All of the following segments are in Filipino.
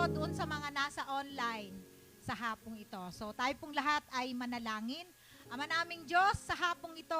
po doon sa mga nasa online sa hapong ito. So tayo pong lahat ay manalangin. Ama naming Diyos, sa hapong ito,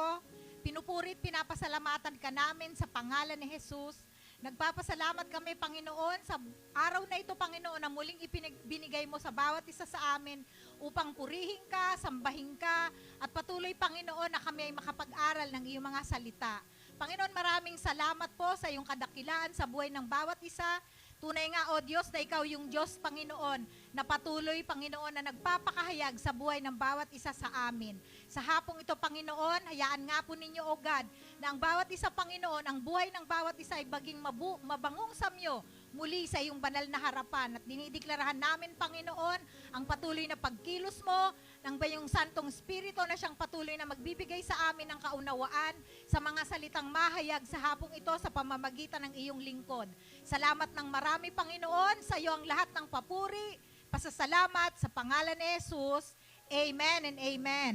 pinupurit, pinapasalamatan ka namin sa pangalan ni Jesus. Nagpapasalamat kami, Panginoon, sa araw na ito, Panginoon, na muling binigay mo sa bawat isa sa amin upang purihin ka, sambahin ka, at patuloy, Panginoon, na kami ay makapag-aral ng iyong mga salita. Panginoon, maraming salamat po sa iyong kadakilaan sa buhay ng bawat isa. Tunay nga, O Diyos, na ikaw yung Diyos, Panginoon, na patuloy, Panginoon, na nagpapakahayag sa buhay ng bawat isa sa amin. Sa hapong ito, Panginoon, hayaan nga po ninyo, O God, na ang bawat isa, Panginoon, ang buhay ng bawat isa ay baging mabangong samyo muli sa iyong banal na harapan. At dinideklaraan namin, Panginoon, ang patuloy na pagkilos mo, ng bayong Santong Espiritu na siyang patuloy na magbibigay sa amin ng kaunawaan sa mga salitang mahayag sa hapong ito sa pamamagitan ng iyong lingkod. Salamat ng marami, Panginoon, sa iyo ang lahat ng papuri, pasasalamat sa pangalan ni Jesus. Amen and amen.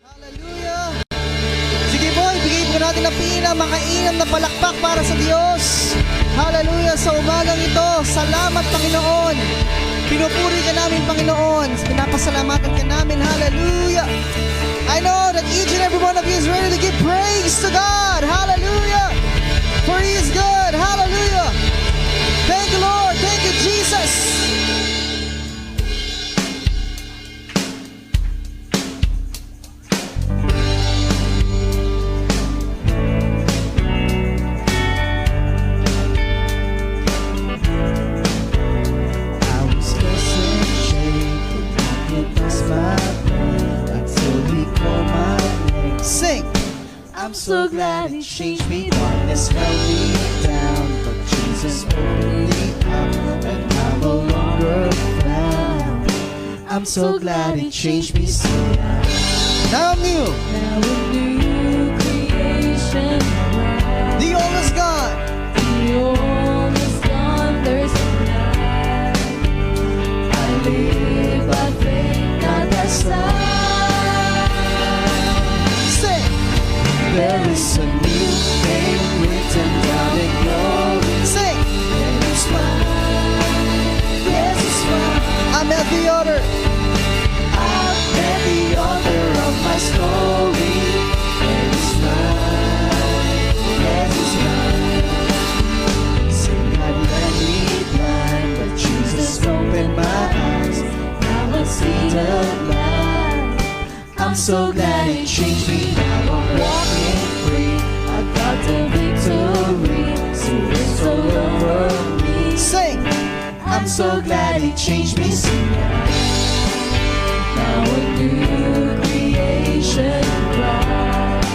Hallelujah! Sige po, ibigay po natin ang pinamakainam na palakpak para sa Diyos. Hallelujah! Sa umagang ito, salamat Panginoon. Pinupuri ka namin Panginoon. Pinapasalamatan ka namin. Hallelujah! I know that each and every one of you is ready to give praise to God. Hallelujah! For He is good. Hallelujah! Thank you, Lord. Thank you, Jesus. I'm so glad He changed me. Darkness held me down, but Jesus opened me up, and I'm no longer found. I'm so glad He changed me. So Now I'm new. now a new creation. The old is gone. The old is gone. There's a light. I live by faith, not by sight. There is a new name written down in glory. Sing. And it's mine. Yes, it's mine. I'm at the altar. I've met the author of my story. And it's mine. Yes, it's mine. Sin had led me blind, but Jesus opened my eyes. Now I see the light. I'm so glad He changed me. Now I'm walking free. I got the victory. Sin is all over me. Sing. I'm so glad He changed me. See now a new creation in Christ.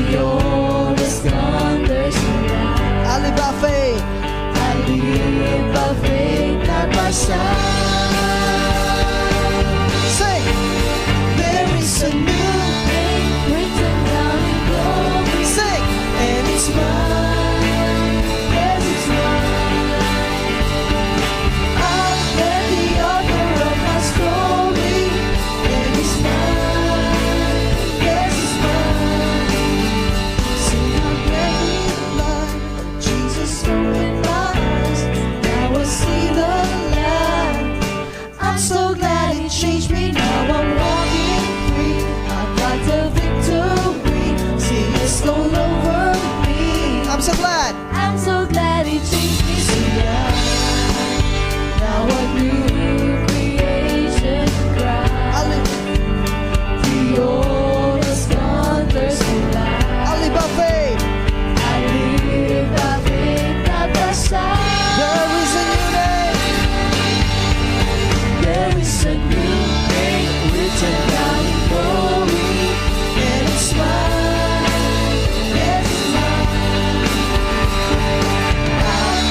The old is gone. There's no light. I live by faith. I live by faith, not by sight. Sing. There is a new name written down in glory. Sing. And it's mine. Yes, it's mine. I've met the author of my story. And it's mine. Yes, it's mine. See, I'm ready blind. Jesus opened my eyes. Now I see the light. I'm so glad He changed me. Now I'm walking free. I got the victory. See, it's all over me. I'm so glad. I'm so glad He changed me. See, now a new creation in Christ. I live. The old is gone. There's no light. I live by faith. I live by faith, not by sight. There is a new name. There is a new name written down in glory, and it's mine. Yes, it's mine. I've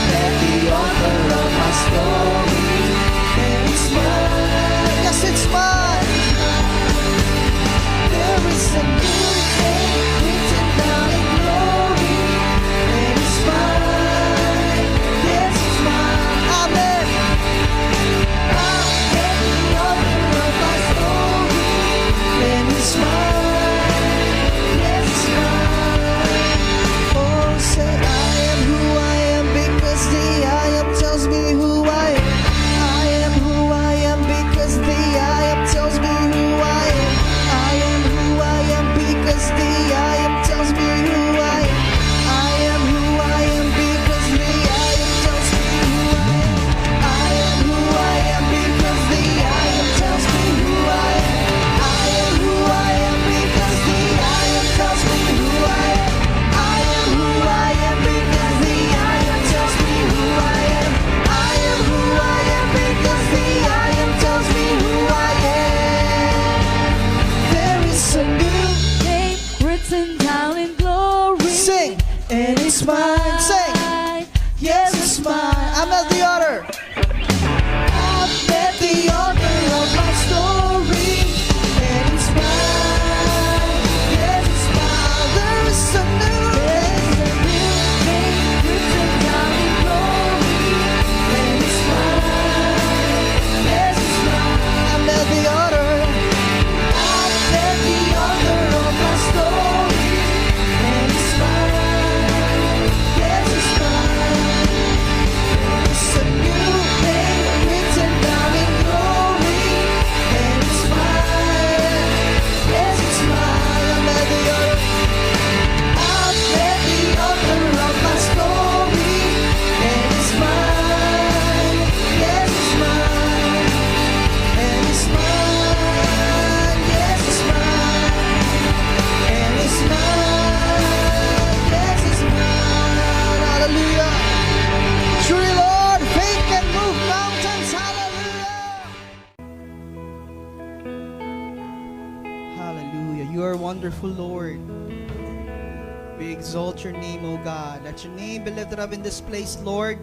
wonderful Lord. We exalt your name, O God. Let your name be lifted up in this place, Lord.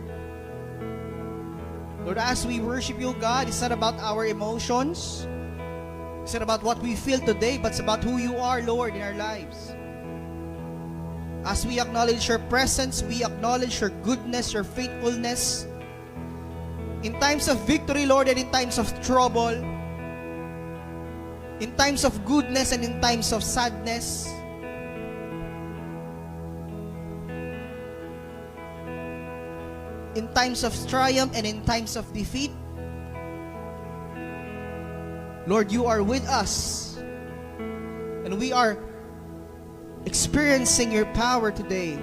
Lord, as we worship you, God, it's not about our emotions. It's not about what we feel today, but it's about who you are, Lord, in our lives. As we acknowledge your presence, we acknowledge your goodness, your faithfulness. In times of victory, Lord, and in times of trouble, in times of goodness and in times of sadness, in times of triumph and in times of defeat, Lord, you are with us. And we are experiencing your power today.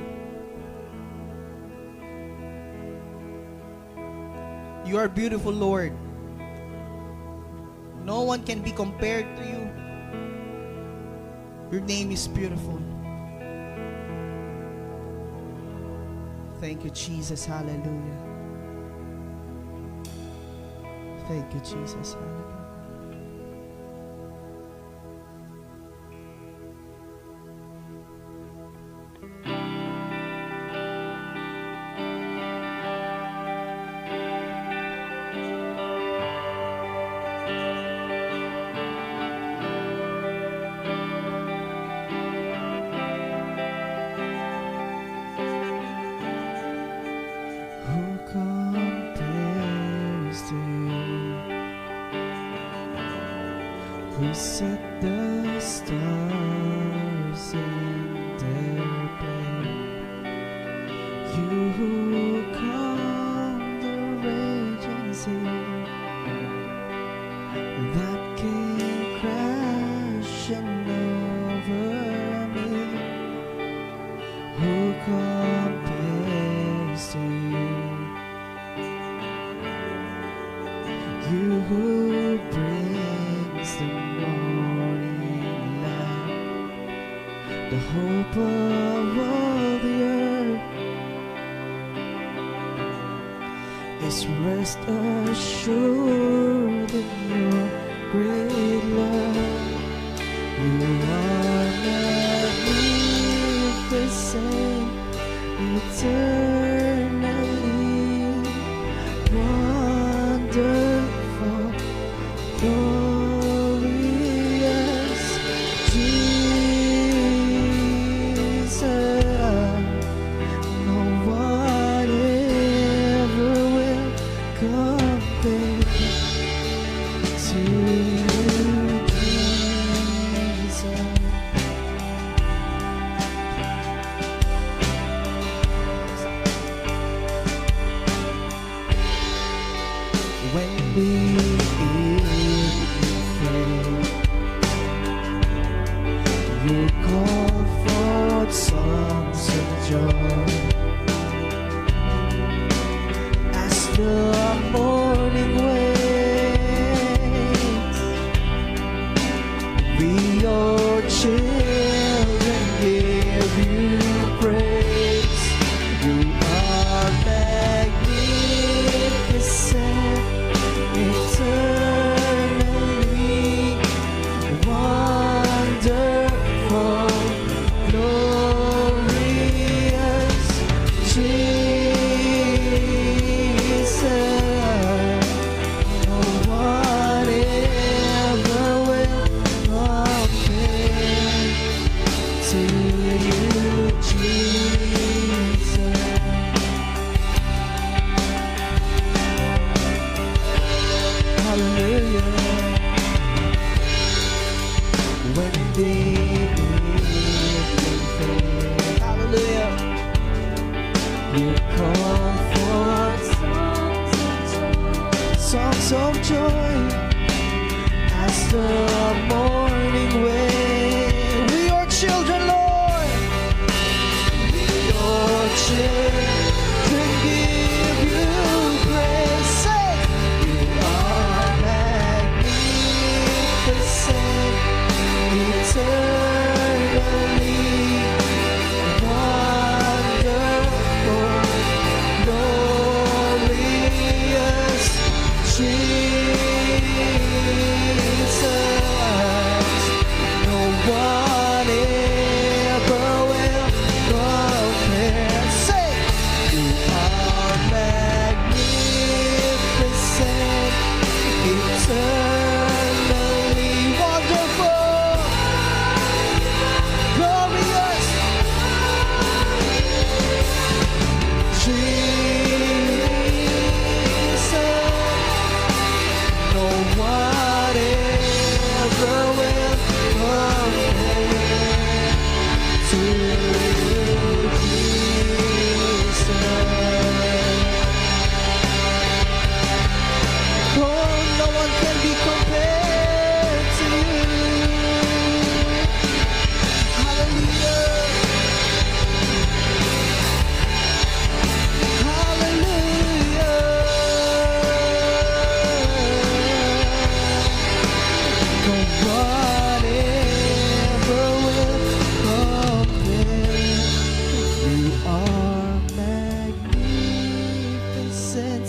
You are beautiful, Lord. No one can be compared to you. Your name is beautiful. Thank you, Jesus. Hallelujah. Thank you, Jesus. Hallelujah. Who compares to you? Who set the stars in their place? You who calm the raging sea, that came crashing over me. Who compares to you? You who brings the morning light, the hope of all the earth, is rest assured in your great love. You are magnificent, eternally wonderful, glorious Jesus. No one ever will compare to you, Jesus. When the evening fades, you call forth songs of joy. As the morning waits, we your children give you praise. You are magnificent, eternally wonderful, glorious Jesus. No one ever will compare to you, Jesus. Hallelujah. When the evening fades, hallelujah, you call forth songs of joy as the morning waits. We your children, Lord. We your children give you praise. Say, you are magnificent, eternally wonderful, glorious Jesus.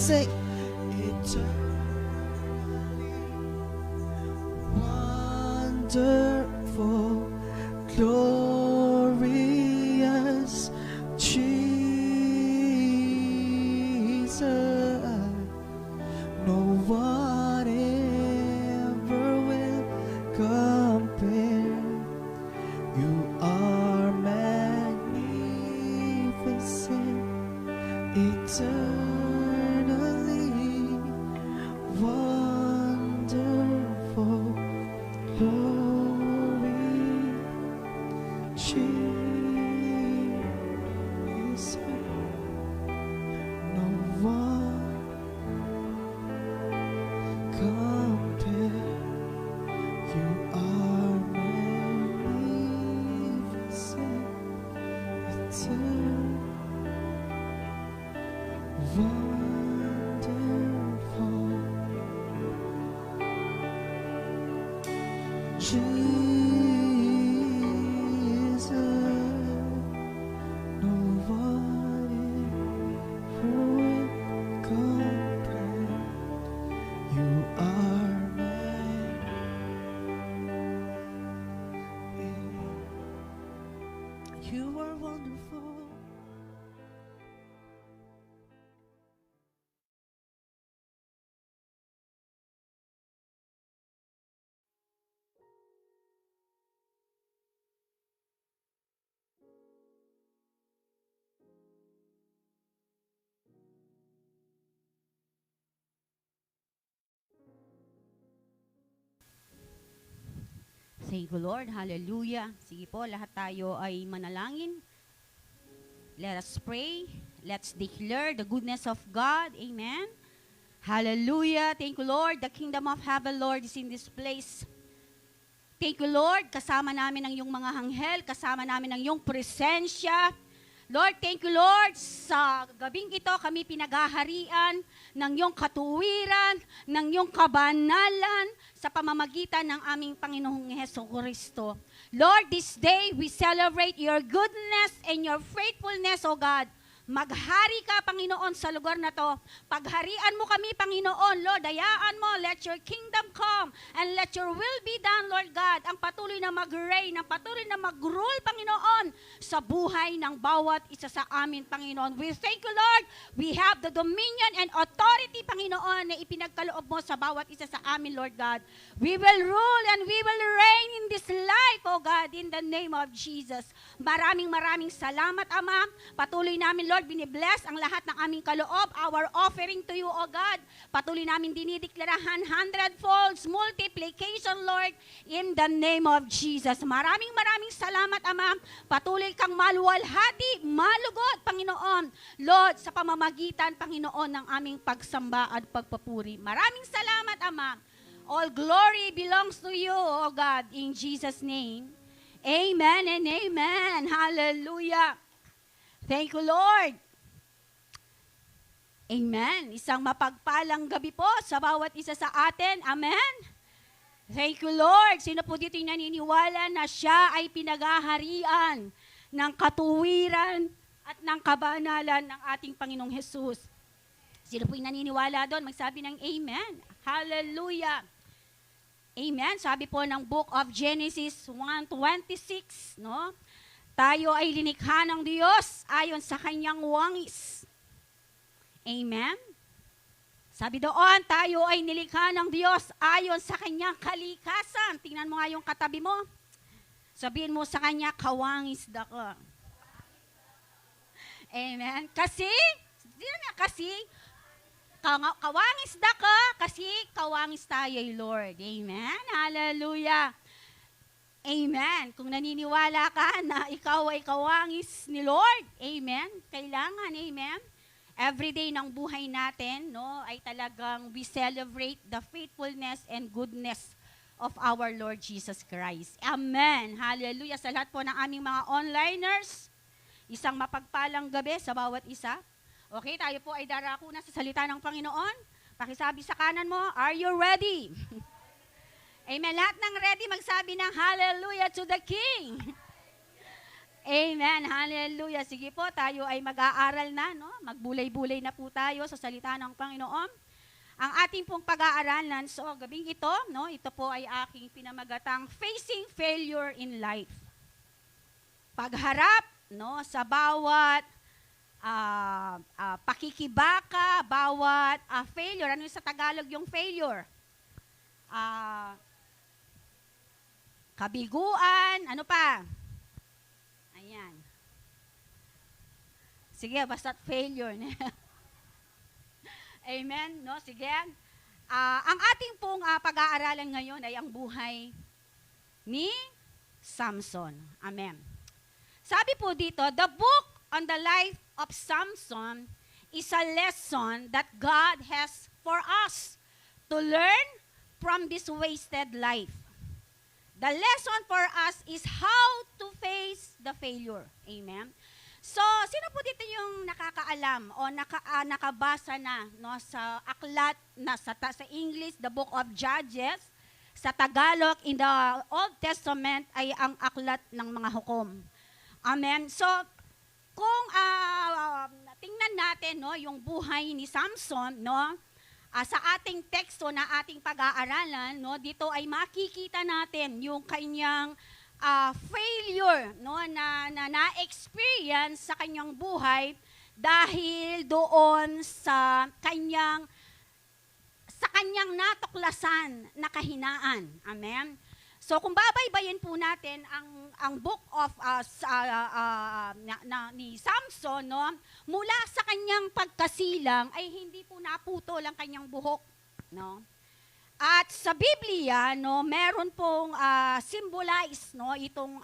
sing. Wonderful, glorious Jesus. No one ever will compare. You are magnificent, eternally wonderful, glory, Jesus. No one compare. You are magnificent, eternal, wonderful, Jesus. No one ever will compare. You are you are wonderful. Thank you, Lord. Hallelujah. Sige po, lahat tayo ay manalangin. Let us pray. Let's declare the goodness of God. Amen. Hallelujah. Thank you, Lord. The kingdom of heaven, Lord, is in this place. Thank you, Lord. Kasama namin ang iyong mga anghel. Kasama namin ang iyong presensya. Lord, thank you, Lord. Sa gabing ito, kami pinagaharian ng iyong katuwiran, ng iyong kabanalan, sa pamamagitan ng aming Panginoong Hesukristo. Lord, this day we celebrate your goodness and your faithfulness, O God. Maghari ka, Panginoon, sa lugar na to. Pagharian mo kami, Panginoon. Lord, dayaan mo, let your kingdom come and let your will be done, Lord God. Ang patuloy na mag-reign, ang patuloy na mag-rule, Panginoon, sa buhay ng bawat isa sa amin, Panginoon. We thank you, Lord. We have the dominion and authority, Panginoon, na ipinagkaloob mo sa bawat isa sa amin, Lord God. We will rule and we will reign in this life, O God, in the name of Jesus. Maraming salamat, Ama. Patuloy namin, Lord, binibless ang lahat ng aming kaloob, our offering to you, O God. Patuloy namin dinideklaraan 100-fold multiplication, Lord, in the name of Jesus. Maraming salamat, Ama. Patuloy kang maluwalhati, malugod, Panginoon. Lord, sa pamamagitan, Panginoon, ng aming pagsamba at pagpapuri. Maraming salamat, Ama. All glory belongs to you, O God, in Jesus' name. Amen and amen. Hallelujah. Thank you, Lord. Amen. Isang mapagpalang gabi po sa bawat isa sa atin. Amen. Thank you, Lord. Sino po dito yung naniniwala na siya ay pinagaharian ng katuwiran at ng kabanalan ng ating Panginoong Jesus? Sino po yung naniniwala doon? Magsabi ng amen. Hallelujah. Amen. Sabi po ng Book of Genesis 1:26, no? Tayo ay linikha ng Diyos ayon sa kanyang wangis. Amen? Sabi doon, tayo ay nilikha ng Diyos ayon sa kanyang kalikasan. Tingnan mo nga yung katabi mo. Sabihin mo sa kanya, kawangis da ka. Amen? Kasi, kawangis da ka, kasi kawangis tayo, Lord. Amen? Hallelujah. Amen. Kung naniniwala ka na ikaw ay kawangis ni Lord, amen. Kailangan, amen. Every day ng buhay natin, no, ay talagang we celebrate the faithfulness and goodness of our Lord Jesus Christ. Amen. Hallelujah. Sa lahat po ng aming mga onliners, isang mapagpalang gabi sa bawat isa. Okay, tayo po ay darako na sa salita ng Panginoon. Pakisabi sa kanan mo, are you ready? Amen. Lahat ng ready magsabi ng hallelujah to the King. Amen. Hallelujah. Sige po, tayo ay mag-aaral na, no? Magbulay-bulay na po tayo sa salita ng Panginoon. Ang ating pong pag-aaralan, so gabing ito, no? Ito po ay aking pinamagatang Facing Failure in Life. Pagharap, no, sa bawat pakikibaka, bawat failure. Ano yung sa Tagalog yung failure? Kabiguan, ano pa? Ayan. Sige, basta failure. Amen, no? Sige. Ang ating pong pag-aaralan ngayon ay ang buhay ni Samson. Amen. Sabi po dito, the book on the life of Samson is a lesson that God has for us to learn from this wasted life. The lesson for us is how to face the failure. Amen. So, sino po dito yung nakakaalam o nakabasa na, no, sa aklat na sa English, the book of Judges, sa Tagalog, in the Old Testament ay ang aklat ng mga hukom. Amen. So, kung tingnan natin, no, yung buhay ni Samson, no, sa ating teksto na ating pag-aaralan, no, dito ay makikita natin yung kanyang failure, no, na-experience sa kanyang buhay dahil doon sa kanyang natuklasan na kahinaan. Amen. So kung babaybayin po natin ang book of ni Samson, no, mula sa kanyang pagkasilang ay hindi po naputol ang kanyang buhok, no. At sa Biblia, no, meron pong symbolize, no, itong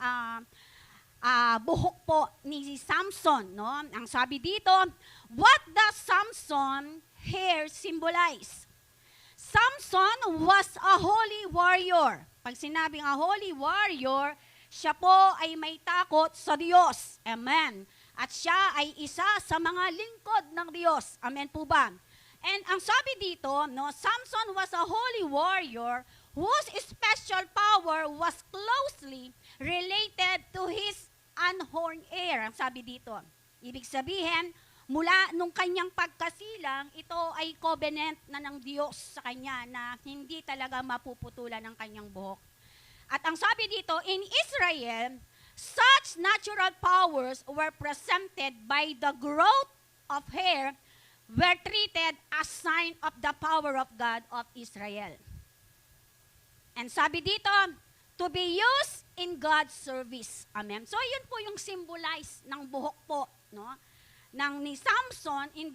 buhok po ni Samson, no. Ang sabi dito, what does Samson hair symbolize? Samson was a holy warrior. Pag sinabing a holy warrior, siya po ay may takot sa Diyos. Amen. At siya ay isa sa mga lingkod ng Diyos. Amen po ba? And ang sabi dito, no, Samson was a holy warrior whose special power was closely related to his unhorned heir. Ang sabi dito. Ibig sabihin, mula nung kanyang pagkasilang, ito ay covenant na ng Diyos sa kanya na hindi talaga mapuputulan ng kanyang buhok. At ang sabi dito, in Israel, such natural powers were presented by the growth of hair were treated as sign of the power of God of Israel. And sabi dito, to be used in God's service. Amen. So yun po yung symbolize ng buhok po, no, ng ni Samson in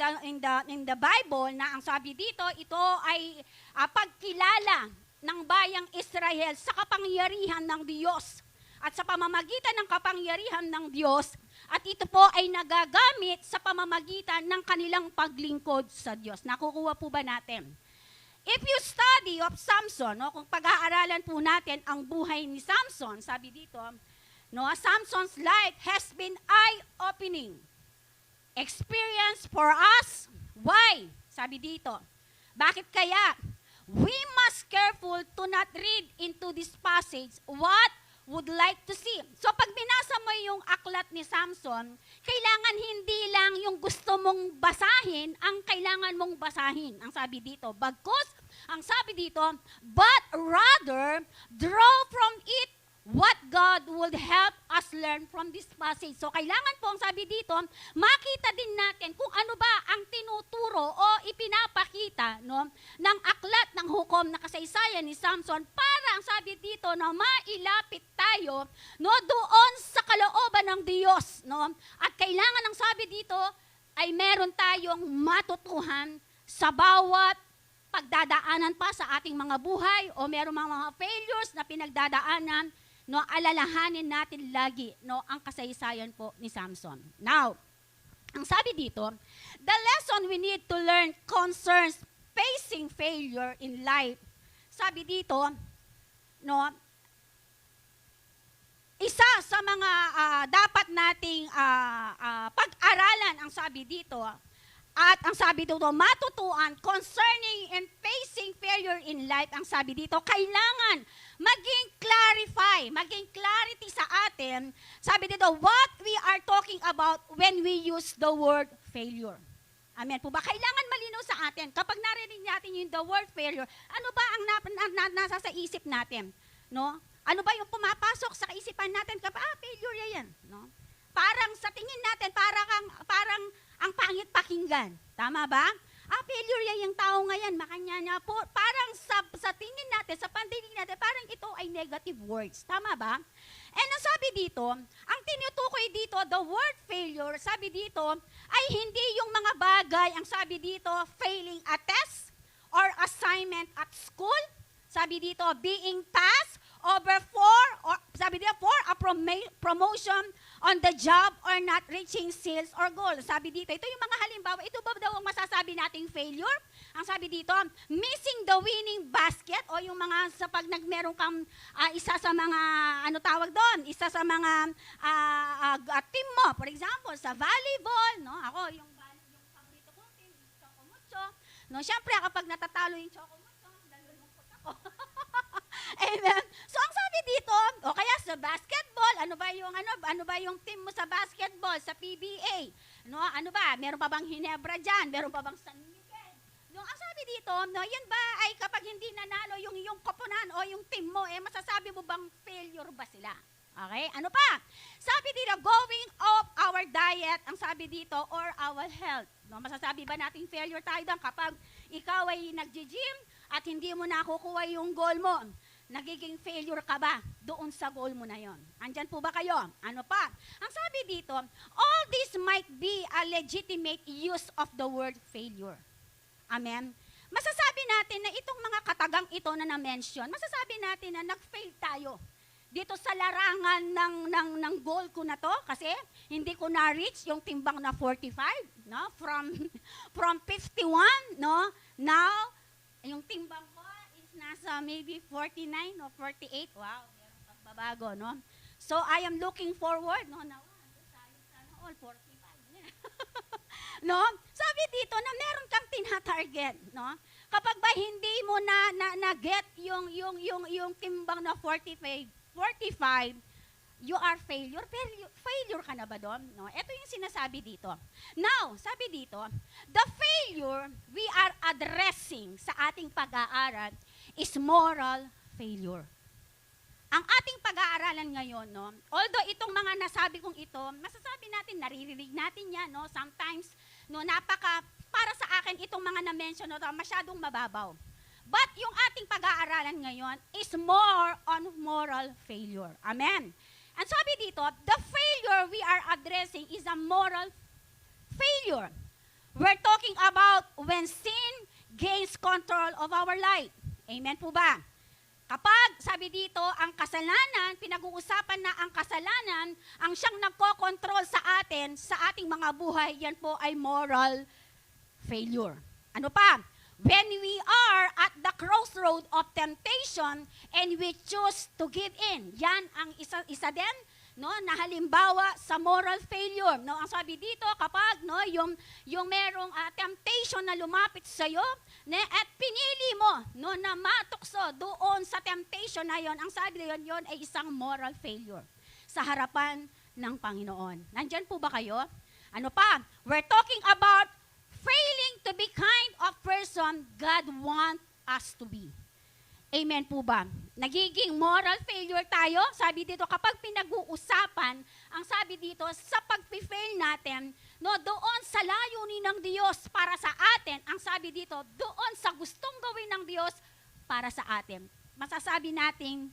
the Bible, na ang sabi dito, ito ay pagkilala ng bayang Israel sa kapangyarihan ng Diyos. At sa pamamagitan ng kapangyarihan ng Diyos, at ito po ay nagagamit sa pamamagitan ng kanilang paglingkod sa Diyos. Nakukuha po ba natin? If you study of Samson, no, kung pag-aaralan po natin ang buhay ni Samson, sabi dito, no, Samson's life has been eye-opening experience for us. Why? Sabi dito. Bakit kaya? We must careful to not read into this passage what would like to see. So pag binasa mo yung aklat ni Samson, kailangan hindi lang yung gusto mong basahin, ang kailangan mong basahin. Ang sabi dito, bagkus, ang sabi dito, but rather draw from it what God would help us learn from this passage. So kailangan po, ang sabi dito, makita din natin kung ano ba ang tinuturo o ipinapakita, no, ng aklat ng hukom na kasaysayan ni Samson para, ang sabi dito, na mailapit tayo, no, doon sa kalooban ng Diyos, no. At kailangan, ang sabi dito, ay meron tayong matutuhan sa bawat pagdadaanan pa sa ating mga buhay o meron mga failures na pinagdadaanan, no, alalahanin natin lagi, no, ang kasaysayan po ni Samson. Now, ang sabi dito, the lesson we need to learn concerns facing failure in life. Sabi dito, no, isa sa mga dapat nating pag-aralan, ang sabi dito, At ang sabi dito, matutuan concerning and facing failure in life, ang sabi dito, kailangan maging clarity sa atin. Sabi dito, what we are talking about when we use the word failure. Amen po ba? Kailangan malinaw sa atin. Kapag narinig natin yung the word failure, ano ba ang nasa sa isip natin? No? Ano ba yung pumapasok sa kaisipan natin kapag, failure yan. No? Parang sa tingin natin, parang ang pangit pakinggan. Tama ba? Failure yan yung tao ngayon, makanya niya po. Parang sa tingin natin, sa pandinig natin, parang ito ay negative words. Tama ba? And ang sabi dito, ang tinutukoy dito, the word failure, sabi dito, ay hindi yung mga bagay, ang sabi dito, failing a test or assignment at school. Sabi dito, being passed over for a promotion on the job or not reaching sales or goal. Sabi dito, ito yung mga halimbawa, ito ba daw ang masasabi nating failure? Ang sabi dito, missing the winning basket o yung mga sa pag meron kang isa sa mga, isa sa mga team mo. For example, sa volleyball, no? Ako, yung paborito ko team, Chocomucho. No, syempre, kapag natatalo yung Chocomucho, nalulungkot ako. Amen. So ang sabi dito, o kaya sa basketball, ano ba yung team mo sa basketball, sa PBA? No, ano ba? Meron pa bang Hinebra diyan? Meron pa bang San Miguel? No, ang sabi dito, no, yan ba ay kapag hindi nanalo yung koponan o yung team mo, masasabi mo bang failure ba sila? Okay? Ano pa? Sabi dito, going off our diet, ang sabi dito, or our health. No, masasabi ba natin failure tayo doon kapag ikaw ay nag-gym at hindi mo nakukuha yung goal mo? Nagiging failure ka ba doon sa goal mo na yon? Andyan po ba kayo? Ano pa? Ang sabi dito, all this might be a legitimate use of the word failure. Amen? Masasabi natin na itong mga katagang ito na na-mention, masasabi natin na nag-fail tayo dito sa larangan ng goal ko na to kasi hindi ko na-reach yung timbang na 45, no? From 51, no? Now, yung timbang ko is nasa maybe 49 or 48. Wow, meron pagbabago, no? So, I am looking forward, no? Now, sana all 45. No? Sabi dito na meron kang tina-target, no? Kapag ba hindi mo na get yung timbang na 45, you are failure. Failure ka na ba doon? No? Ito yung sinasabi dito. Now, sabi dito, the failure we are addressing sa ating pag-aaral is moral failure. Ang ating pag-aaralan ngayon, no, although itong mga nasabi kong ito, masasabi natin, naririnig natin yan, no, sometimes, no, para sa akin, itong mga na-mention, no, masyadong mababaw. But yung ating pag-aaralan ngayon is more on moral failure. Amen. And sabi dito, the failure we are addressing is a moral failure. We're talking about when sin gains control of our life. Amen po ba? Kapag, sabi dito, ang kasalanan, pinag-uusapan na ang kasalanan, ang siyang nagko-control sa atin, sa ating mga buhay, yan po ay moral failure. Ano pa? When we are at the crossroad of temptation and we choose to give in, yan ang isa din, no, na halimbawa sa moral failure. No, ang sabi dito, kapag no, yung merong temptation na lumapit sa iyo, at pinili mo no, na matukso doon sa temptation na yon, ang sabi yon ay isang moral failure sa harapan ng Panginoon. Nandyan po ba kayo? Ano pa? We're talking about failing to be kind of person God wants us to be. Amen po ba? Nagiging moral failure tayo. Sabi dito, kapag pinag-uusapan, ang sabi dito, sa pag-fail natin, no, doon sa layunin ng Diyos para sa atin, ang sabi dito, doon sa gustong gawin ng Diyos para sa atin. Masasabi nating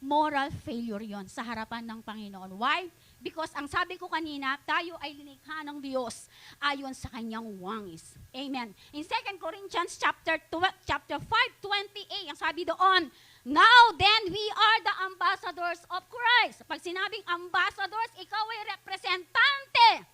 moral failure yon sa harapan ng Panginoon. Why? Because ang sabi ko kanina, tayo ay linikha ng Diyos ayon sa kanyang wangis. Amen. In 2 Corinthians chapter 5:28, ang sabi doon, now then we are the ambassadors of Christ. Pag sinabing ambassadors, ikaw ay representante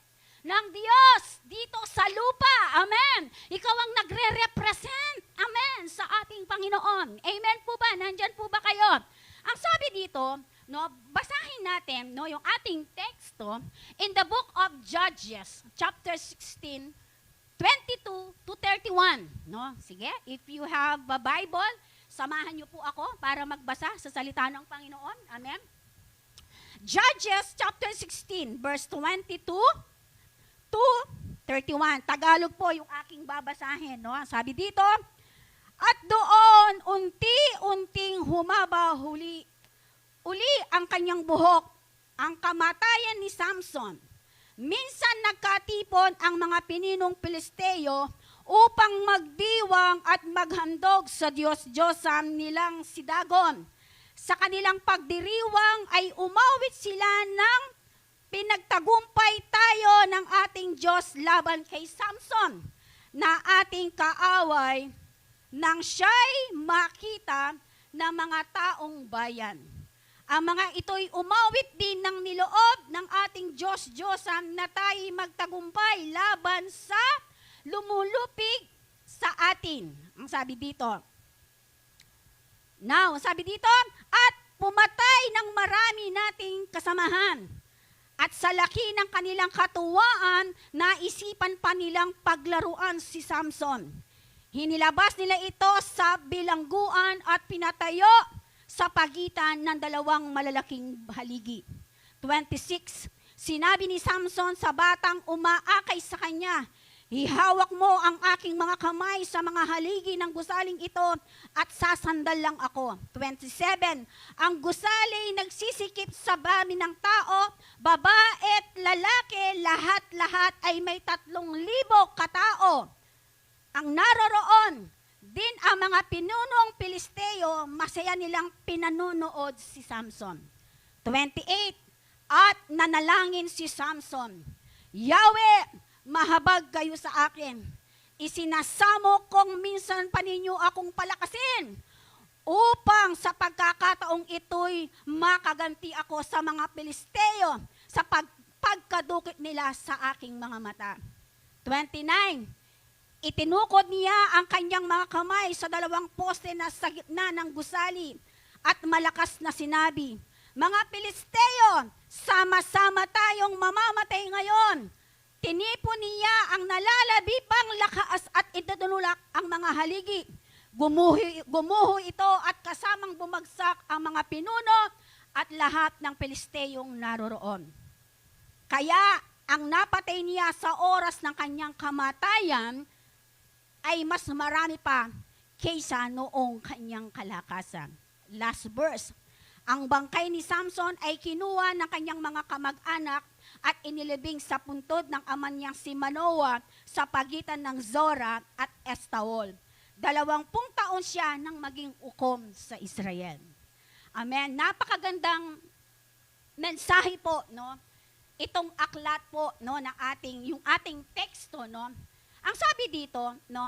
ng Diyos dito sa lupa. Amen. Ikaw ang nagre-represent. Amen. Sa ating Panginoon. Amen po ba? Nandyan po ba kayo? Ang sabi dito, no, basahin natin no, yung ating teksto in the book of Judges, chapter 16, 22 to 31. No? Sige, if you have a Bible, samahan niyo po ako para magbasa sa salita ng Panginoon. Amen? Judges chapter 16, verse 22 to 31. Tagalog po yung aking babasahin. No? Sabi dito, at doon unti-unting humaba uli ang kanyang buhok, ang kamatayan ni Samson. Minsan nagkatipon ang mga pininong Pilisteo upang magdiwang at maghandog sa Diyos-Diyosan nilang si Dagon. Sa kanilang pagdiriwang ay umawit sila ng pinagtagumpay tayo ng ating Diyos laban kay Samson na ating kaaway nang siya'y makita ng mga taong bayan. Ang mga ito'y umawit din ng niloob ng ating Diyos-Diyosan na tayo'y magtagumpay laban sa lumulupig sa atin. Ang sabi dito. Now, sabi dito, at pumatay ng marami nating kasamahan. At sa laki ng kanilang katuwaan, naisipan pa nilang paglaruan si Samson. Hinilabas nila ito sa bilangguan at pinatayo sa pagitan ng dalawang malalaking haligi. 26, sinabi ni Samson sa batang umaakay sa kanya, ihawak mo ang aking mga kamay sa mga haligi ng gusaling ito at sasandal lang ako. 27, ang gusali nagsisikip sa dami ng tao, babae at lalaki, lahat-lahat ay may 3,000 katao. Ang naroroon din ang mga pinunong Pilisteo, masaya nilang pinanunood si Samson. 28, at nanalangin si Samson, Yahweh, mahabag kayo sa akin. Isinasamo kong minsan pa ninyo akong palakasin upang sa pagkakataong ito'y makaganti ako sa mga Pilisteo sa pagkadukit nila sa aking mga mata. 29, itinukod niya ang kanyang mga kamay sa dalawang poste na sa gitna ng gusali at malakas na sinabi, mga Pilisteo, sama-sama tayong mamamatay ngayon. Tinipon niya ang nalalabibang lakas at itutulak ang mga haligi. Gumuho ito at kasamang bumagsak ang mga pinuno at lahat ng Pilisteyong naroroon. Kaya ang napatay niya sa oras ng kanyang kamatayan ay mas marami pa kaysa noong kanyang kalakasan. Last verse. Ang bangkay ni Samson ay kinuha ng kanyang mga kamag-anak at inilibing sa puntod ng ama niyang si Manoah sa pagitan ng Zorah at Estaol. 20 taon siya nang maging ukom sa Israel. Amen. Napakagandang mensahe po, no? Itong aklat po, no, na yung ating teksto, no? Ang sabi dito, no,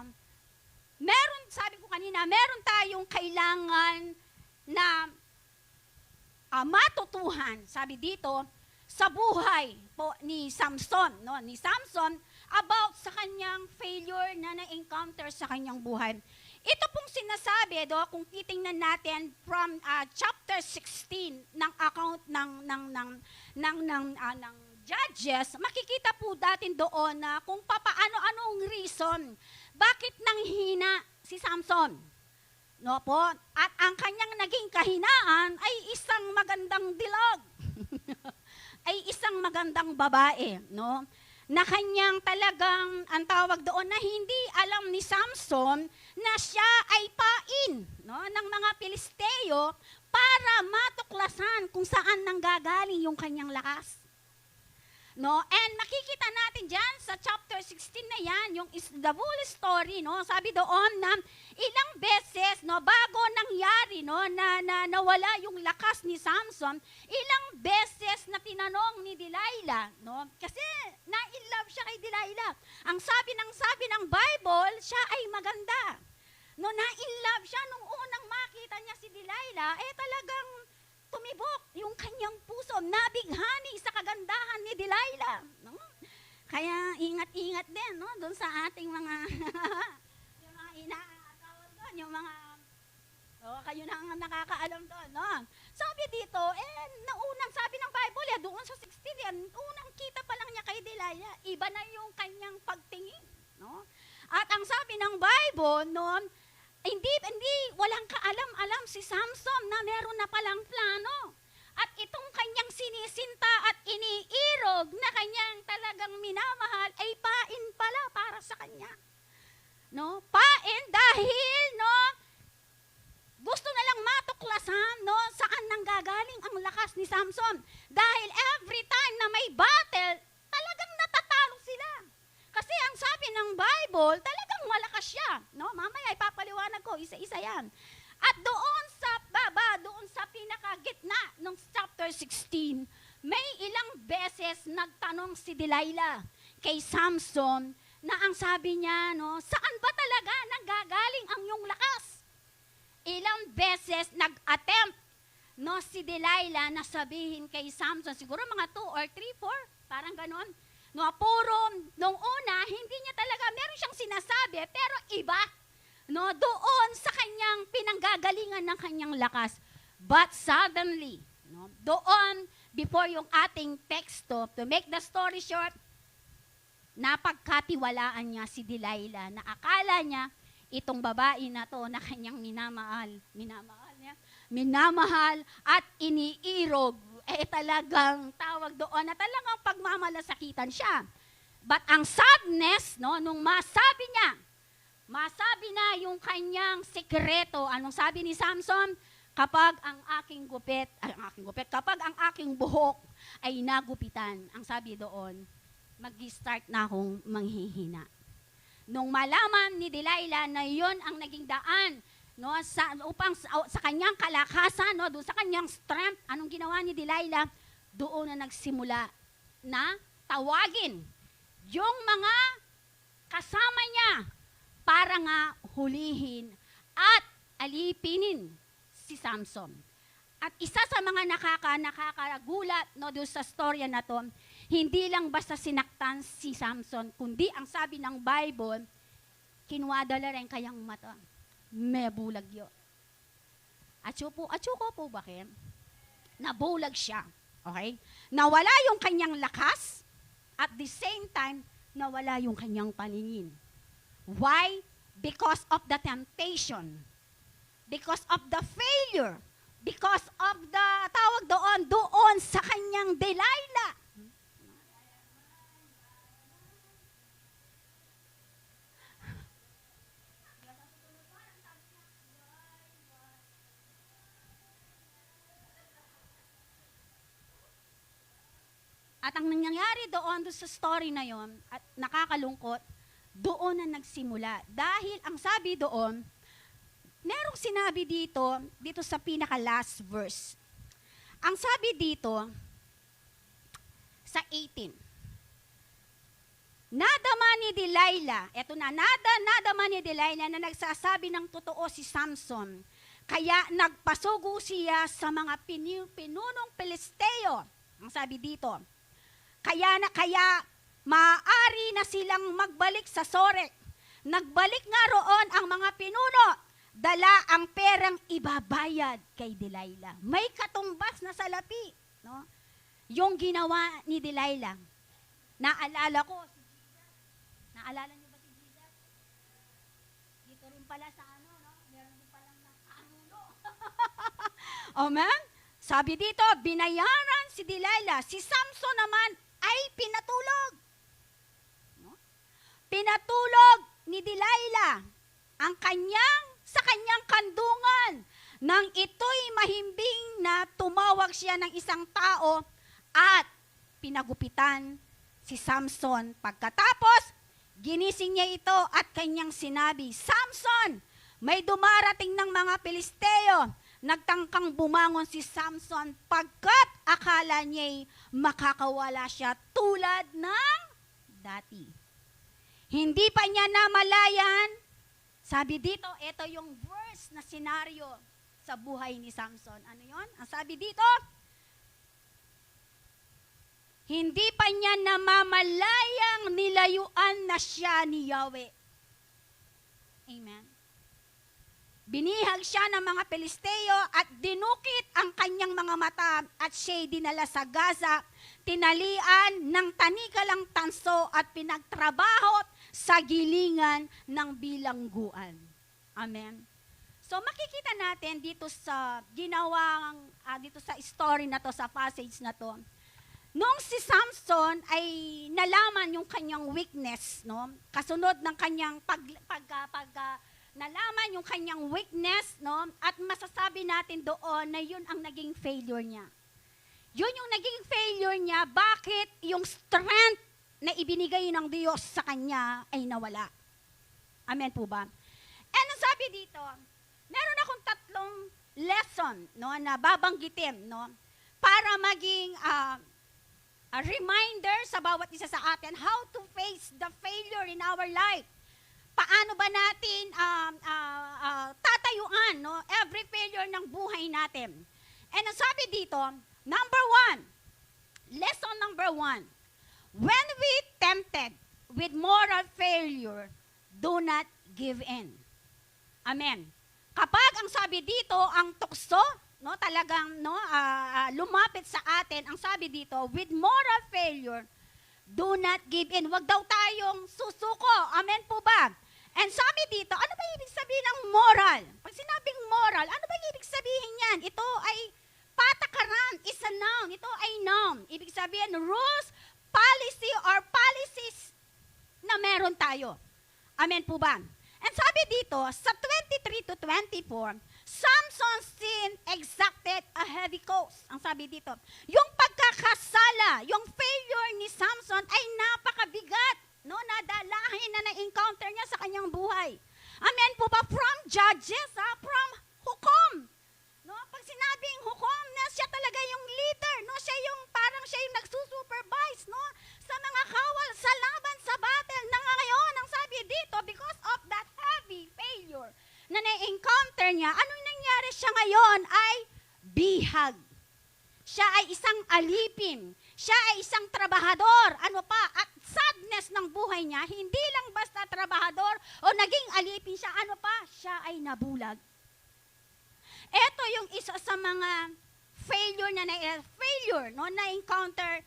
sabi ko kanina, meron tayong kailangan na matutuhan, sabi dito, sa buhay po ni Samson, no, ni Samson, about sa kanyang failure na na-encounter sa kanyang buhay. Ito pong sinasabi, kung titingnan natin from chapter 16 ng account ng Judges, makikita po natin doon na kung papaano-anong reason, bakit nanghina si Samson. No po? At ang kanyang naging kahinaan ay isang magandang dilag. Ay isang magandang babae, no? Na kanyang talagang, ang tawag doon, na hindi alam ni Samson na siya ay pain, no, ng mga Pilisteo para matuklasan kung saan nanggagaling yung kanyang lakas. No? And makikita natin dyan sa chapter 16 na yan, yung is the full story, no? Sabi doon na ilang beses, no, bago nangyari, no, na nawala yung lakas ni Samson, ilang beses na tinanong ni Delilah, no? Kasi na-in-love siya kay Delilah. Ang sabi ng Bible, siya ay maganda. No, na-in-love siya nung unang makita niya si Delilah, talagang tumibok yung kanyang puso, nabighani sa kagandahan ni Delilah. No? Kaya ingat-ingat din, no, doon sa ating mga yung mga inaatawag doon, yung mga kayo na ang nakakaalam doon, no? Sabi dito, naunang sabi ng Bible, doon sa 16, unang kita pa lang niya kay Delilah, iba na yung kanyang pagtingin. No? At ang sabi ng Bible, no, hindi walang kaalam-alam si Samson na meron na palang plano. At itong kanyang sinisinta at iniirog na kanyang talagang minamahal ay pain pala para sa kanya. No? Pain dahil no, gusto na lang matuklasan no, saan nanggagaling ang lakas ni Samson. Dahil every time na may battle, talagang natatalo sila. Kasi ang sabi ng Bible, talagang malakas siya. No? Mamaya ipapaliwanag ko, isa-isa yan. At doon sa baba, doon sa pinakagitna ng chapter 16, may ilang beses nagtanong si Delilah kay Samson na ang sabi niya, no, saan ba talaga nanggagaling ang iyong lakas? Ilang beses nag-attempt no, si Delilah na sabihin kay Samson, siguro mga 2 or 3, 4, parang ganon. No, puro, nung una, hindi niya talaga, meron siyang sinasabi, pero iba. No, doon sa kanyang pinanggagalingan ng kanyang lakas. But suddenly, no, doon, before yung ating texto, to make the story short, napagkatiwalaan niya si Delilah na akala niya, itong babae na to na kanyang minamahal at iniirog, talagang tawag doon na talagang pagmamalasakitan siya. But ang sadness, no, nung masabi na yung kanyang sekreto, anong sabi ni Samson? Kapag ang aking kapag ang aking buhok ay nagupitan, ang sabi doon, mag-start na akong manghihina. Nung malaman ni Delilah na yon ang naging daan, no, upang sa kanyang kalakasan, no, doon sa kanyang strength, anong ginawa ni Delilah? Doon na nagsimula na tawagin yung mga kasama niya para nga hulihin at alipinin si Samson. At isa sa mga nakakagulat no, doon sa storya na to, hindi lang basta sinaktan si Samson, kundi ang sabi ng Bible, kinwadala rin kayang mata. May bulag yun. Atsuko po ba kayo? Nabulag siya. Okay? Nawala yung kanyang lakas, at the same time, nawala yung kanyang paningin. Why? Because of the temptation. Because of the failure. Because of the, tawag doon sa kanyang Delilah. At ang nangyayari doon sa story na yon, at nakakalungkot, doon na nagsimula. Dahil ang sabi doon, merong sinabi dito sa pinaka-last verse. Ang sabi dito, sa 18, nadama ni Delilah, eto na, nadama ni Delilah na nagsasabi ng totoo si Samson, kaya nagpasugo siya sa mga pinunong Pilisteo. Ang sabi dito, kaya maaari na silang magbalik sa Sorek. Nagbalik nga roon ang mga pinuno, dala ang perang ibabayad kay Delilah. May katumbas na salapi, no? Yung ginawa ni Delilah. Naalala ko si Jesus. Naalala niyo ba si Jesus? Dito rin pala sa no? Meron din palang nakanulo. Amen? Sabi dito, binayaran si Delilah. Si Samson naman ay pinatulog. No? Pinatulog ni Delilah ang sa kanyang kandungan nang ito'y mahimbing na tumawag siya ng isang tao at pinagupitan si Samson. Pagkatapos, ginising niya ito at kanyang sinabi, Samson, may dumarating ng mga Pilisteo. Nagtangkang bumangon si Samson pagkat akala niya'y makakawala siya tulad ng dati. Hindi pa niya namalayan. Sabi dito, ito yung verse na senaryo sa buhay ni Samson. Ano yon? Ang sabi dito, hindi pa niya namamalayang nilayuan na siya ni Yahweh. Amen. Binihag siya ng mga Pilisteo at dinukit ang kanyang mga mata at siya'y dinala sa Gaza, tinalian ng tanikalang tanso at pinagtrabaho sa gilingan ng bilangguan. Amen. So makikita natin dito sa dito sa story na to, sa passage na to, nung si Samson ay nalaman yung kanyang weakness, no? Kasunod ng kanyang nalaman yung kanyang weakness, no? At masasabi natin doon na yun ang naging failure niya. Yun yung naging failure niya, bakit yung strength na ibinigay ng Diyos sa kanya ay nawala. Amen po ba? And ang sabi dito, meron akong 3 lesson, no, na babanggitin, no, para maging a reminder sa bawat isa sa atin how to face the failure in our life. Paano ba natin tatayuan, no, every failure ng buhay natin. And ang sabi dito, lesson number 1, when we tempted with moral failure, do not give in. Amen. Kapag ang sabi dito, ang tukso, no, talagang no, lumapit sa atin, ang sabi dito, with moral failure, do not give in. Huwag daw tayong susuko. Amen po ba? And sabi dito, ano ba ibig sabihin ng moral? Pag sinabing moral, ano ba ibig sabihin yan? Ito ay patakaran, is a noun. Ito ay noun. Ibig sabihin, rules, policy, or policies na meron tayo. Amen po ba? And sabi dito, sa 23 to 24, Samson's sin exacted a heavy cost. Ang sabi dito, yung pagkakasala, yung failure ni Samson ay napakabigat, no, nadalahin na na-encounter niya sa kanyang buhay. Amen po ba? From judges, from hukom. No, pag sinabing hukom, na siya talaga yung leader, no, siya yung parang siya yung nagsusupervise, no, sa mga kawal, sa laban, sa battle na ngayon, ang sabi dito, because of that heavy failure na na-encounter niya, anong nangyari siya ngayon ay bihag. Siya ay isang alipin. Siya ay isang trabahador. Ano pa? At sadness ng buhay niya, hindi lang basta trabahador o naging alipin siya. Ano pa? Siya ay nabulag. Ito yung isa sa mga failure no, na-encounter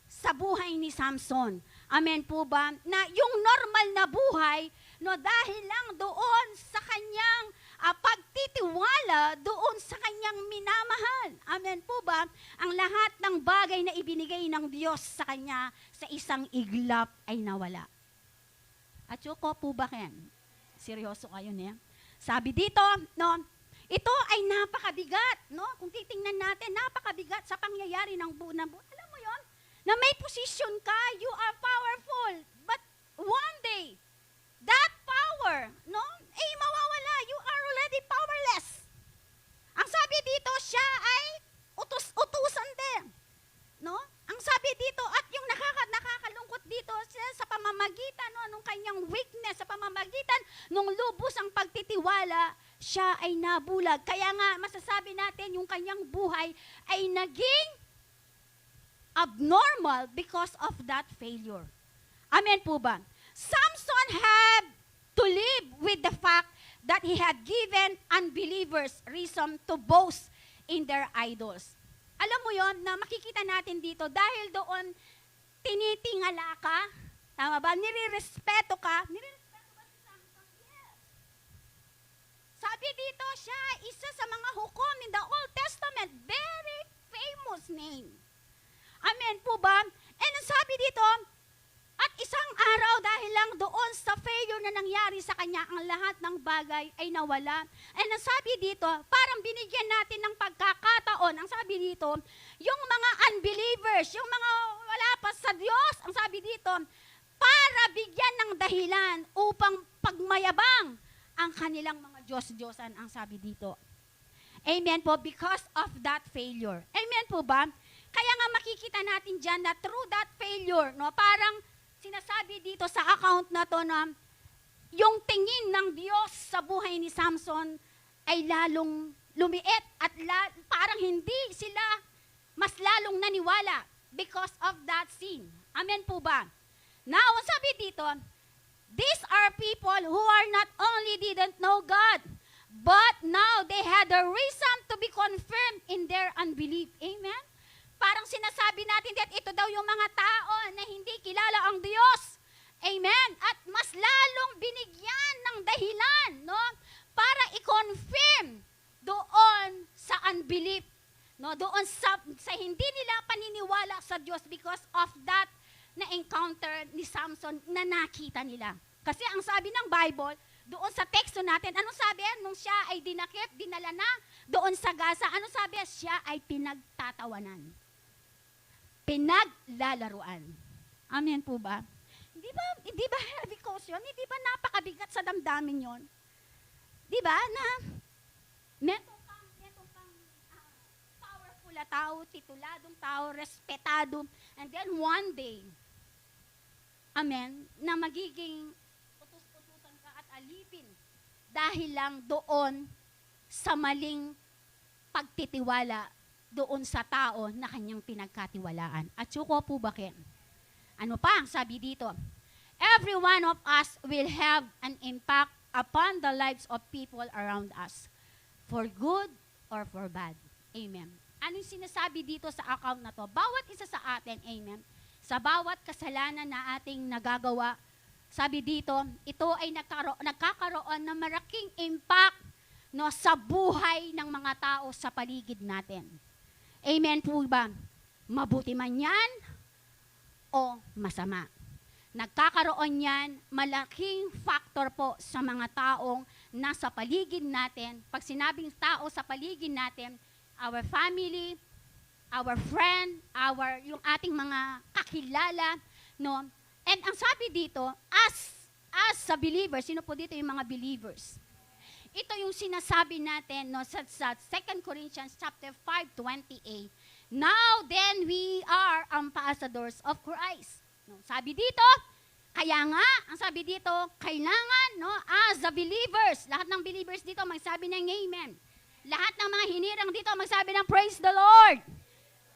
sa buhay ni Samson. Amen po ba? Na yung normal na buhay, no, dahil lang doon sa kanyang pagtitiwala, doon sa kanyang minamahal. Amen po ba? Ang lahat ng bagay na ibinigay ng Diyos sa kanya sa isang iglap ay nawala. At yuko po ba, Ken? Seryoso kayo niya? Sabi dito, no, ito ay napakabigat, no? Kung titingnan natin, napakabigat sa pangyayari ng buhay. Alam mo yon? Na may position ka, you are powerful. But one day, that power, no, ay mawawala. You are already powerless. Ang sabi dito, siya ay utusan din. No? Ang sabi dito, at yung nakakalungkot dito, siya sa pamamagitan, no, nung kanyang weakness, sa pamamagitan nung lubos ang pagtitiwala, siya ay nabulag. Kaya nga, masasabi natin, yung kanyang buhay ay naging abnormal because of that failure. Amen po ba? Samson had to live with the fact that he had given unbelievers reason to boast in their idols. Alam mo yon na makikita natin dito dahil doon tinitingala ka, tama ba? Nirirespeto ka. Nirirespeto ba si Samson? Yes. Sabi dito, siya isa sa mga hukom in the Old Testament. Very famous name. Amen po ba? And ang sabi dito, at isang araw dahil lang doon sa failure na nangyari sa kanya, ang lahat ng bagay ay nawala. And ang sabi dito, parang binigyan natin ng pagkakataon, ang sabi dito, yung mga unbelievers, yung mga wala pa sa Diyos, ang sabi dito, para bigyan ng dahilan upang pagmayabang ang kanilang mga Diyos-Diyosan, ang sabi dito. Amen po, because of that failure. Amen po ba? Kaya nga makikita natin dyan na through that failure, no, parang sinasabi dito sa account na to na yung tingin ng Diyos sa buhay ni Samson ay lalong lumiit at parang hindi sila mas lalong naniwala because of that sin. Amen po ba? Now, ang sabi dito, these are people who are not only didn't know God, but now they had a reason to be confirmed in their unbelief. Amen? Parang sinasabi natin that ito daw yung mga tao na hindi kilala ang Diyos. Amen. At mas lalong binigyan ng dahilan, no? Para i-confirm doon sa unbelief, no? Doon sa hindi nila paniniwala sa Diyos because of that na encounter ni Samson na nakita nila. Kasi ang sabi ng Bible, doon sa teksto natin, anong sabi? Nung siya ay dinakip, dinala na doon sa Gaza, anong sabi? Siya ay pinagtatawanan. Pinaglalaruan. Amen po ba? Hindi ba heavy cause yun? Hindi ba napakabigat sa damdamin yun? Di ba na metong kang powerful na tao, tituladong tao, respetado, and then one day, amen, na magiging utos-utusan ka at alipin dahil lang doon sa maling pagtitiwala doon sa tao na kanyang pinagkatiwalaan. At yuko po bakit? Ano pa ang sabi dito? Every one of us will have an impact upon the lives of people around us, for good or for bad. Amen. Ano yung sinasabi dito sa account na to? Bawat isa sa atin, amen, sa bawat kasalanan na ating nagagawa, sabi dito, ito ay nagkakaroon ng malaking impact, no, sa buhay ng mga tao sa paligid natin. Amen po ba? Mabuti man yan o masama. Nagkakaroon yan, malaking factor po sa mga taong nasa paligid natin. Pag sinabing tao sa paligid natin, our family, our friend, yung ating mga kakilala, no? And ang sabi dito, as a believer, sino po dito yung mga believers? Ito yung sinasabi natin, no, sa 2 Corinthians chapter 5:28. Now then we are ambassadors of Christ. No, sabi dito, kaya nga, ang sabi dito, kailangan, no, as the believers, lahat ng believers dito magsabi ng amen. Lahat ng mga hinirang dito magsabi ng praise the Lord.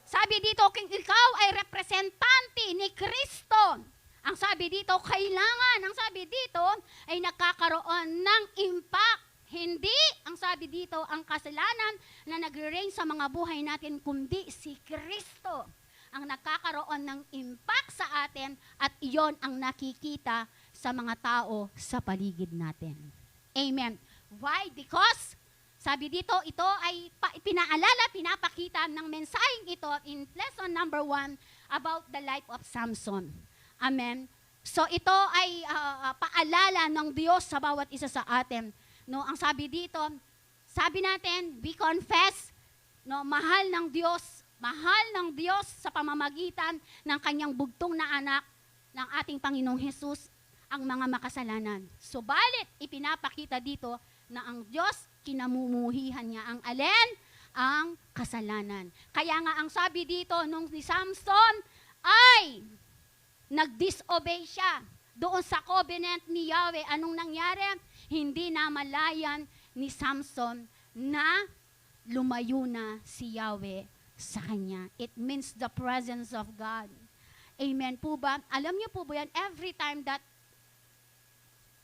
Sabi dito, kung ikaw ay representante ni Kristo, ang sabi dito, kailangan, ang sabi dito, ay nakakaroon ng impact. Hindi, ang sabi dito, ang kasalanan na nagre-reign sa mga buhay natin, kundi si Kristo ang nakakaroon ng impact sa atin at iyon ang nakikita sa mga tao sa paligid natin. Amen. Why? Because, sabi dito, ito ay pinaalala, pinapakita ng mensaheng ito in lesson number 1 about the life of Samson. Amen. So ito ay paalala ng Diyos sa bawat isa sa atin. No, ang sabi dito, sabi natin, we confess, no, mahal ng Diyos sa pamamagitan ng kanyang bugtong na anak ng ating Panginoong Hesus ang mga makasalanan. Subalit, ipinapakita dito na ang Diyos, kinamumuhihan niya ang alin? Ang kasalanan. Kaya nga ang sabi dito, nung si Samson ay nag-disobey siya doon sa covenant ni Yahweh. Anong nangyari? Hindi namalayan ni Samson na lumayo na si Yahweh sa kanya. It means the presence of God. Amen po ba? Alam niyo po ba yan? Every time that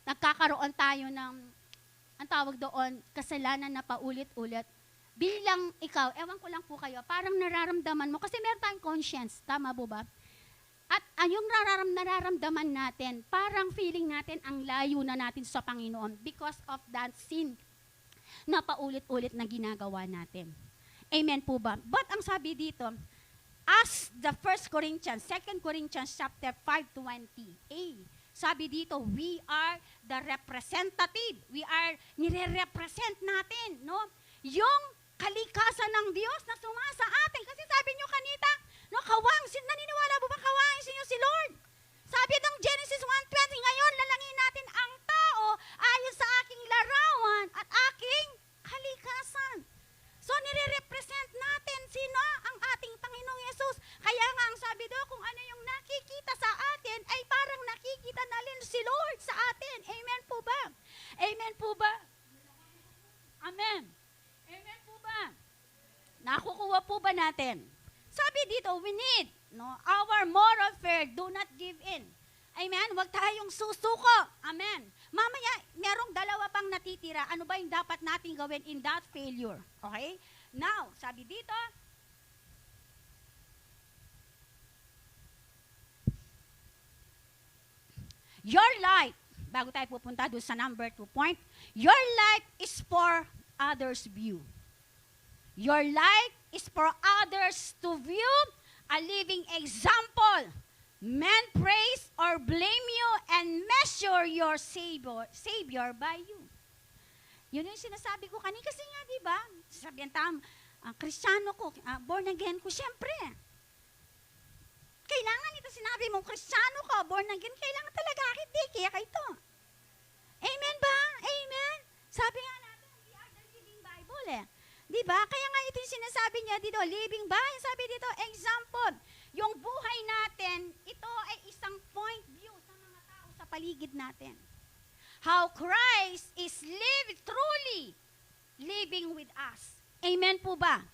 nagkakaroon tayo ng, ang tawag doon, kasalanan na paulit-ulit, bilang ikaw, ewan ko lang po kayo, parang nararamdaman mo, kasi meron tayong conscience, tama po ba? At yung nararamdaman natin, parang feeling natin ang layo na natin sa Panginoon because of that sin na paulit-ulit na ginagawa natin. Amen po ba? But ang sabi dito, as the 2 Corinthians chapter 5:20, sabi dito, we are the representative. Nire-represent natin, no? Yung kalikasan ng Diyos na sumasa atin. Kasi sabi nyo kanita, no, naniniwala mo ba kawangin sinyo si Lord? Sabi ng Genesis 1:20, ngayon lalangin natin ang tao ayon sa aking larawan at aking kalikasan. So, nire-represent natin sino? Ang ating Panginoong Yesus. Kaya nga ang sabi doon, kung ano yung nakikita sa atin, ay parang nakikita na rin si Lord sa atin. Amen po ba? Amen po ba? Amen. Amen po ba? Nakukuha po ba natin? Sabi dito, we need, no, our moral fair, do not give in. Amen? Huwag tayong susuko. Amen. Mamaya, merong dalawa pang natitira. Ano ba yung dapat natin gawin in that failure? Okay? Now, sabi dito, Your life, bago tayo pupunta doon sa number 2 point, your life is for others' view. Your life is for others to view a living example. Men praise or blame you and measure your Savior by you. Yun yung sinasabi ko kanina kasi nga, di ba? Sabihan Kristyano ko, born again ko, syempre. Kailangan ito sinabi mong Kristyano ka, born again, kailangan talaga hindi, kaya ka ito. Amen ba? Amen? Sabi nga natin, we are the living Bible eh. Di ba? Kaya nga ito yung sinasabi niya dito, living ba? Sabi dito, example. Yung buhay natin, ito ay isang point view sa mga tao sa paligid natin. How Christ is lived truly living with us. Amen po ba?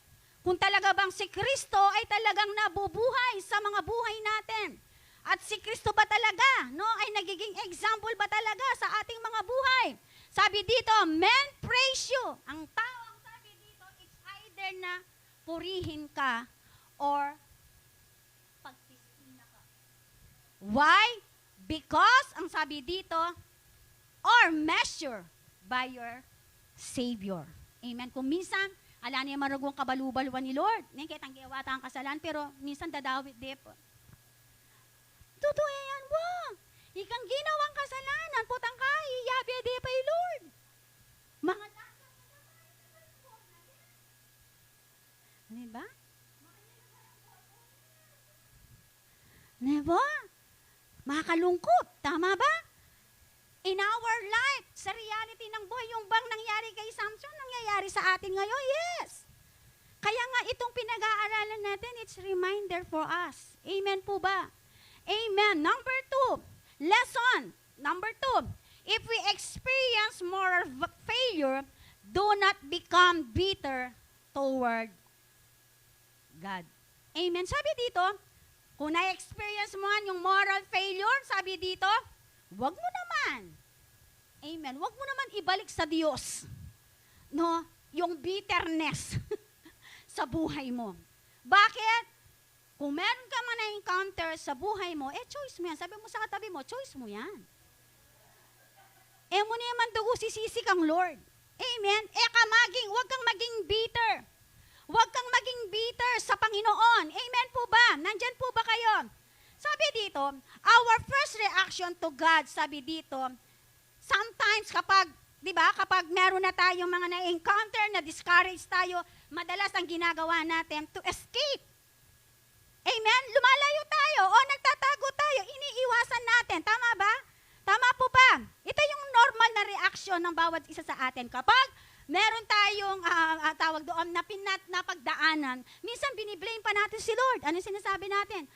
Kung talaga bang si Kristo ay talagang nabubuhay sa mga buhay natin. At si Kristo ba talaga, no, ay nagiging example ba talaga sa ating mga buhay? Sabi dito, men praise you. Ang tao, ang sabi dito, it's either na purihin ka or pagtisin ka. Why? Because, ang sabi dito, or measure by your Savior. Amen. Kung minsan, ala niya marugong kabalubaluan ni Lord. Ngayon kahit ang gawata ang kasalan, pero minsan dadawit di po. Totoo yan, wow. Ikang ginawang kasalanan, putang kahi, yabi di pa Lord. Mga dasal na naman. Diba? Diba? Makakalungkot. Tama ba? In our life, sa reality ng buhay, yung bang nangyari kay Samson, nangyayari sa atin ngayon? Yes. Kaya nga itong pinag-aaralan natin, it's reminder for us. Amen po ba? Amen. Number 2, lesson. Number 2, if we experience moral failure, do not become bitter toward God. Amen. Sabi dito, kung na-experience mo yung moral failure, sabi dito, wag mo naman. Amen. Wag mo naman ibalik sa Diyos. No, yung bitterness sa buhay mo. Bakit? Kung meron ka man na-encounter sa buhay mo, choice mo yan. Sabi mo sa katabi mo, choice mo yan. Mo naman dugo sisisi kang Lord. Amen. Wag kang maging bitter. Wag kang maging bitter sa Panginoon. Amen po ba? Nandyan po ba kayo? Sabi dito, our first reaction to God, sabi dito, sometimes kapag meron na tayong mga na-encounter, na-discourage tayo, madalas ang ginagawa natin to escape. Amen? Lumalayo tayo o nagtatago tayo, iniiwasan natin. Tama ba? Tama po ba? Ito yung normal na reaction ng bawat isa sa atin. Kapag meron tayong tawag doon na pagdaanan, minsan biniblame pa natin si Lord. Ano sinasabi natin?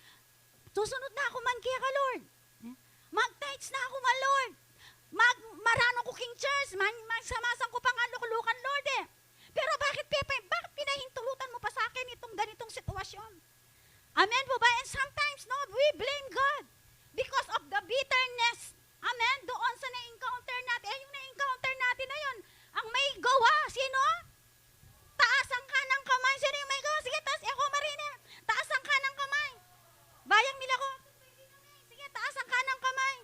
Susunod na ako man kaya ka, Lord. Mag-tithes na ako man, Lord. Marano ko king church. Magsamasan ko pang alukulukan, Lord eh. Pero bakit pinahintulutan mo pa sa akin itong ganitong sitwasyon? Amen po ba? And sometimes, no, we blame God because of the bitterness. Amen? Doon sa na-encounter natin. Yung na-encounter natin na yun, ang may gawa. Sino? Taas ang kanang kamay. Sino yung may gawa? Sige, taas. Ako marina. Taas ang kanang kamay. Bayang nila ko. Sige, taas ang kanang kamay.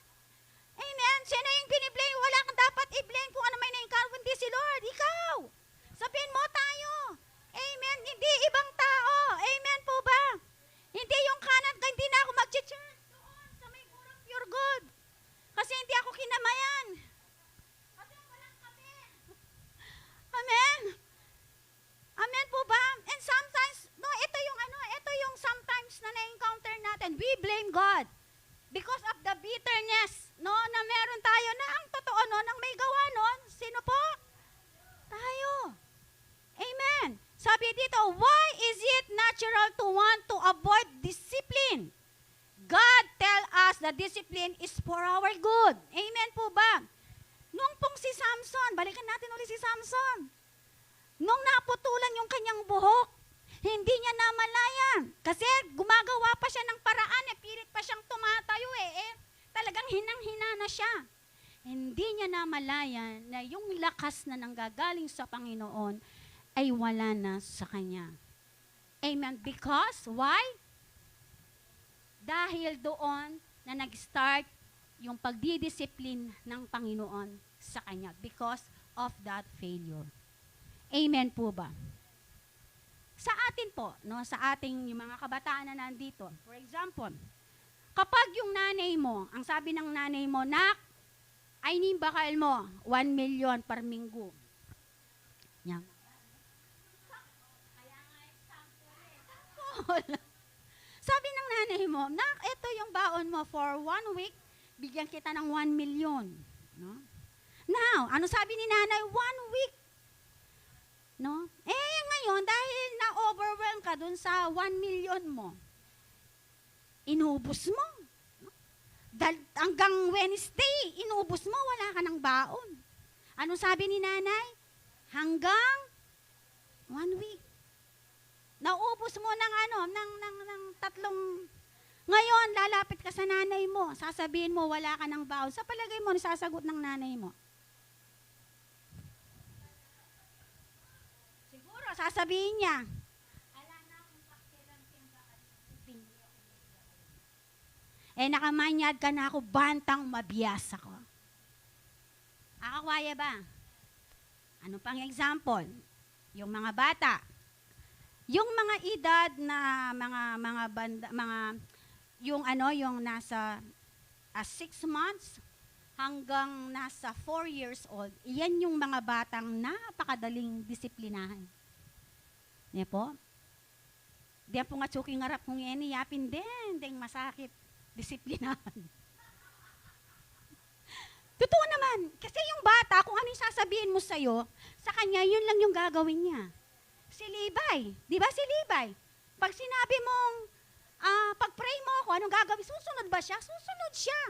Amen? Sino yung biniblame? Wala kang dapat i-blame kung ano may na-encounter. Hindi si Lord. Ikaw. Sabihin mo tayo. Amen? Hindi ibang tao. Amen po ba? Hindi yung kanan, hindi na ako mag-church doon sa may murang pure good. Kasi hindi ako kinamayan. Kasi walang kape. Amen? Amen po ba? And sometimes, no, ito yung sometimes na na-encounter natin. We blame God because of the bitterness, no, na meron tayo na ang totoo no, nang may gawa nun. Sino po? Tayo. Amen. Sabi dito, why is it natural to want to avoid discipline? God tell us that discipline is for our good. Amen po ba? Nung pong si Samson, balikan natin ulit si Samson. Nung naputulan yung kanyang buhok, hindi niya namalayan. Kasi gumagawa pa siya ng paraan, pilit pa siyang tumatayo talagang hinang-hina na siya. Hindi niya namalayan na yung lakas na nanggagaling sa Panginoon ay wala na sa kanya. Amen. Because, why? Dahil doon na nag-start yung pagdidisiplin ng Panginoon sa kanya because of that failure. Amen po ba? Sa atin po, no, sa ating yung mga kabataan na nandito, for example, kapag yung nanay mo, ang sabi ng nanay mo, nak, ay bakal mo, 1 million per minggu. Yan. Sabi ng nanay mo, nak, ito yung baon mo for 1 week, bigyan kita ng 1 million. No? Now, ano sabi ni nanay? 1 week. No? Ngayon, dahil na-overwhelm ka dun sa 1 million mo, inubos mo. No? Hanggang Wednesday, inubos mo, wala ka ng baon. Ano sabi ni nanay? Hanggang 1 week. Naubos mo ng ng 3. Ngayon, lalapit ka sa nanay mo, sasabihin mo, wala ka ng baon. Sa palagay mo, sasagot ng nanay mo. Siguro, sasabihin niya, ala na akong pakilang tindahan. Nakamanyad ka na ako, bantang mabiyas ako. Akakwaya ba? Ano pang example? Yung mga bata. Yung mga edad na yung nasa 6 months hanggang nasa 4 years old, yan yung mga batang napakadaling disiplinahan. Niya po? Diyan po nga tsuking ngarap kong yan, yapin din masakit, disiplinahan. Totoo naman, kasi yung bata, kung ano yung sasabihin mo sa'yo, sa kanya, yun lang yung gagawin niya. Si Levi, di ba si Levi? Pag sinabi mong, pag-pray mo ako, anong gagawin? Susunod ba siya? Susunod siya.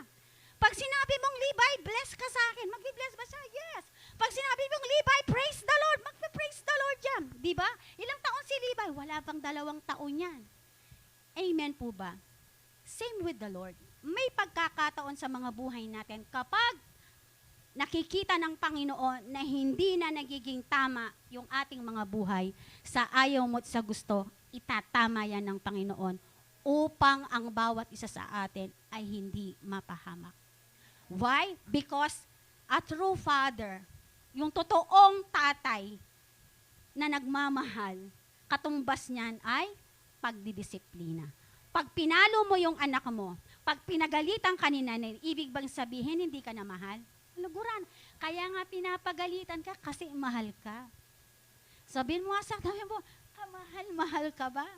Pag sinabi mong, Levi, bless ka sa akin, magbi-bless ba siya? Yes. Pag sinabi mong, Levi, praise the Lord, magbi-praise the Lord yan. Di ba? Ilang taon si Levi? Wala pang 2 taon yan. Amen po ba? Same with the Lord. May pagkakataon sa mga buhay natin kapag nakikita ng Panginoon na hindi na nagiging tama yung ating mga buhay, sa ayaw mo at sa gusto, itatama yan ng Panginoon upang ang bawat isa sa atin ay hindi mapahamak. Why? Because a true father, yung totoong tatay na nagmamahal, katumbas niyan ay pagdidisiplina. Pag pinalo mo yung anak mo, pag pinagalitan ka ni nanay, ibig bang sabihin hindi ka na mahal? Laguran. Kaya nga pinapagalitan ka kasi mahal ka. Sabihin mo nga sa tabi mo, mahal ka ba?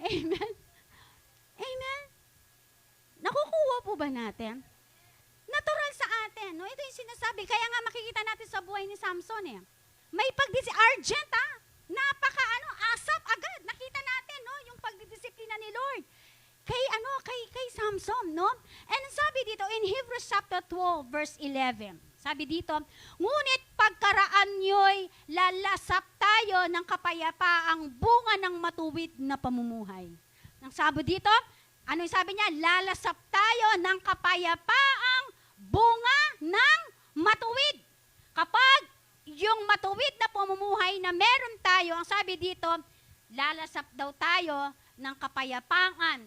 Amen? Amen? Nakukuha po ba natin? Natural sa atin. No? Ito yung sinasabi. Kaya nga makikita natin sa buhay ni Samson. May argent asap agad. Nakita natin yung pagdidisiplina ni Lord. Kay Samson, no? And sabi dito in Hebrews chapter 12 verse 11. Sabi dito, ngunit pagkaraan nyo'y lalasap tayo ng kapayapaang bunga ng matuwid na pamumuhay. Ang sabi dito, ano yung sabi niya? Lalasap tayo ng kapayapaang bunga ng matuwid. Kapag yung matuwid na pamumuhay na meron tayo, ang sabi dito, lalasap daw tayo ng kapayapaan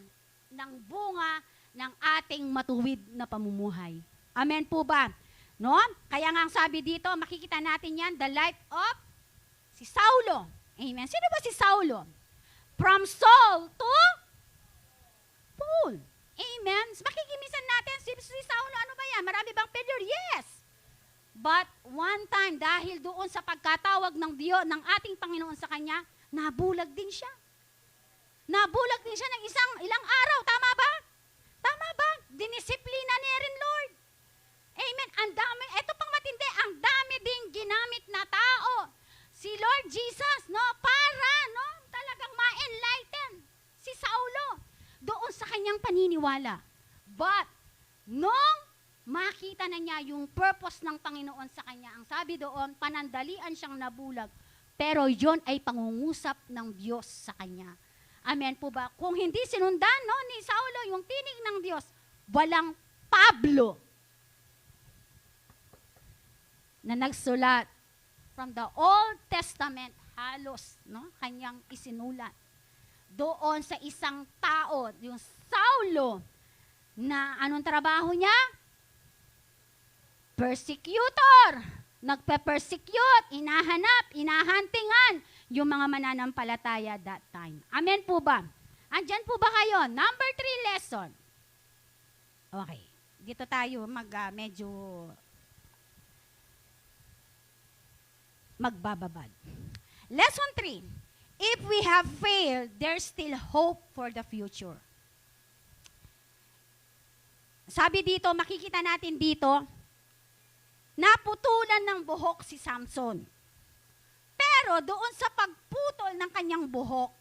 ng bunga ng ating matuwid na pamumuhay. Amen po ba? No? Kaya nga ang sabi dito, makikita natin yan, the life of si Saulo. Amen. Sino ba si Saulo? From Saul to Paul. Amen. Makikimisan natin, si Saulo, ano ba yan? Marami bang failure? Yes. But one time, dahil doon sa pagkatawag ng Diyos, ng ating Panginoon sa kanya, nabulag din siya. Nabulag din siya ng ilang araw. Tama ba? Tama ba? Dinisiplina niya rin, Lord. Amen. Ang dami, eto pang matindi, ang dami ding ginamit na tao. Si Lord Jesus, no, para, no, talagang ma-enlighten si Saulo doon sa kanyang paniniwala. But, nung makita na niya yung purpose ng Panginoon sa kanya, ang sabi doon, panandalian siyang nabulag, pero yon ay pangungusap ng Diyos sa kanya. Amen po ba? Kung hindi sinundan ni Saulo yung tinig ng Diyos, walang Pablo na nagsulat from the Old Testament, halos kanyang isinulat. Doon sa isang tao, yung Saulo, na anong trabaho niya? Persecutor. Nagpe-persecute, inahantingan yung mga mananampalataya that time. Amen po ba? Andyan po ba kayo? Number 3 lesson. Okay. Dito tayo medyo magbababad. Lesson 3. If we have failed, there's still hope for the future. Sabi dito, makikita natin dito, naputulan ng buhok si Samson. Pero doon sa pagputol ng kanyang buhok,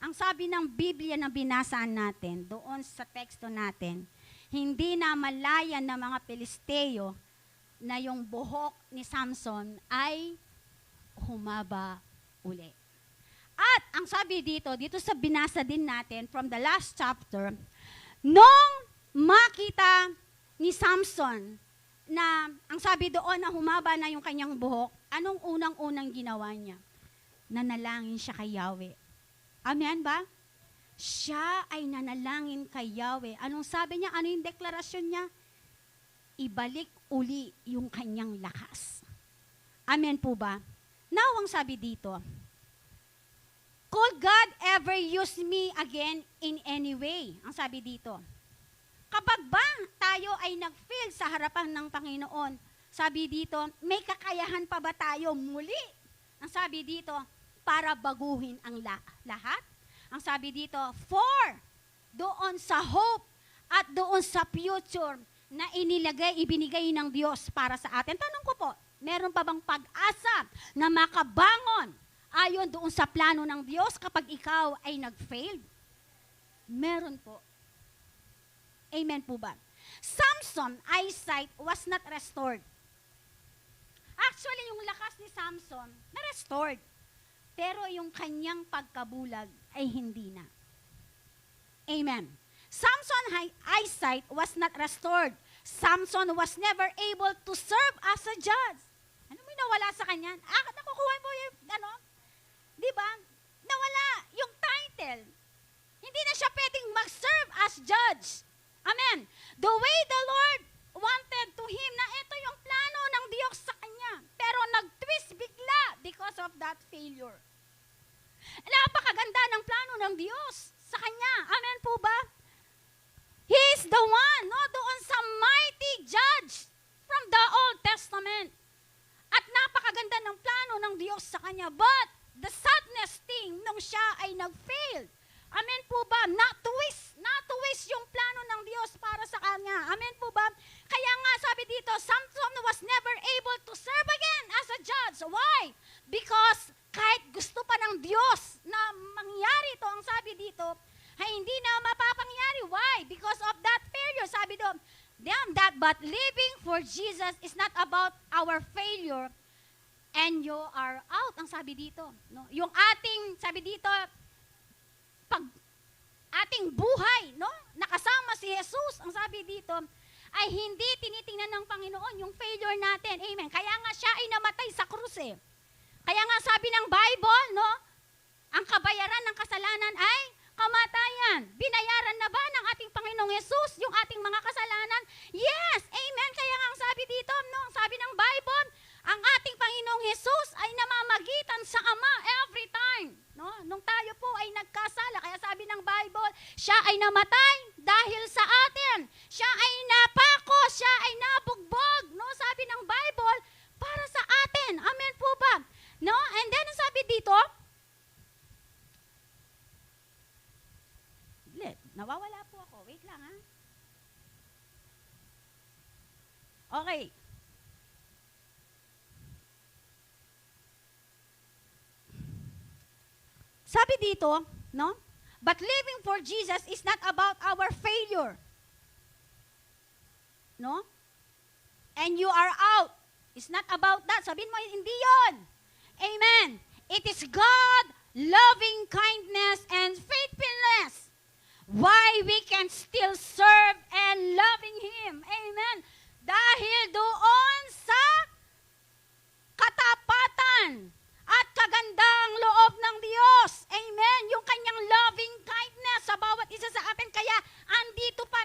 ang sabi ng Biblia na binasaan natin, doon sa teksto natin, hindi na malayan ng mga Pilisteo na yung buhok ni Samson ay humaba uli. At ang sabi dito sa binasa din natin from the last chapter, nung makita ni Samson na ang sabi doon na humaba na yung kanyang buhok, anong unang-unang ginawa niya? Nanalangin siya kay Yahweh. Amen ba? Siya ay nanalangin kay Yahweh. Anong sabi niya? Ano yung deklarasyon niya? Ibalik uli yung kanyang lakas. Amen po ba? Now, ang sabi dito, could God ever use me again in any way? Ang sabi dito, kapag ba tayo ay nag-fail sa harapan ng Panginoon, sabi dito, may kakayahan pa ba tayo muli? Ang sabi dito, para baguhin ang lahat. Ang sabi dito, for doon sa hope at doon sa future na ibinigay ng Diyos para sa atin. Tanong ko po, meron pa bang pag-asa na makabangon ayon doon sa plano ng Diyos kapag ikaw ay nag-fail? Meron po. Amen po ba? Samson, eyesight was not restored. Actually, yung lakas ni Samson, na-restored. Pero yung kanyang pagkabulag ay hindi na. Amen. Samson's eyesight was not restored. Samson was never able to serve as a judge. Ano may nawala sa kanya? Nakukuha mo yung, di ba? Nawala yung title. Hindi na siya pwedeng mag-serve as judge. Amen. The way the Lord wanted to him na ito yung plano ng Diyos sa kanya. Pero nag-twist bigla because of that failure. Napakaganda ng plano ng Diyos sa kanya. Amen po ba? He is the one, doon sa mighty judge from the Old Testament. At napakaganda ng plano ng Diyos sa kanya. But the sadness thing nung siya ay nag-fail. Amen po ba? Na-twist yung plano ng Diyos para sa kanya. Amen po ba? Kaya nga sabi dito, Samson was never able to serve again as a judge. Why? Because kahit gusto pa ng Diyos na mangyari ito, ang sabi dito, ay hindi na mapapangyari. Why? Because of that failure. Sabi doon, but living for Jesus is not about our failure and you are out. Ang sabi dito. No? Yung ating, sabi dito, ating buhay, nakasama si Jesus, ang sabi dito, ay hindi tinitingnan ng Panginoon yung failure natin. Amen. Kaya nga siya ay namatay sa krus eh. Kaya nga sabi ng Bible, ang kabayaran ng kasalanan ay kamatayan. Binayaran na ba ng ating Panginoong Jesus yung ating mga kasalanan? Yes! Amen! Kaya nga ang sabi dito, ang sabi ng Bible, ang ating Panginoong Jesus ay namamagitan sa Ama every time. Nung tayo po ay nagkasala, kaya sabi ng Bible, siya ay namatay dahil sa atin. Siya ay napako, siya ay nabugbog. Sabi ng Bible, para sa atin. Amen po ba? And then sabi dito, nawawala po ako. Wait lang, ha? Okay. Sabi dito, but living for Jesus is not about our failure. And you are out. It's not about that. Sabihin mo, hindi yon. Amen. It is God, loving kindness and faithfulness. Why we can still serve and loving Him. Amen. Dahil doon sa katapatan at kagandang loob ng Diyos. Amen. Yung kanyang loving kindness sa bawat isa sa atin. Kaya andito pa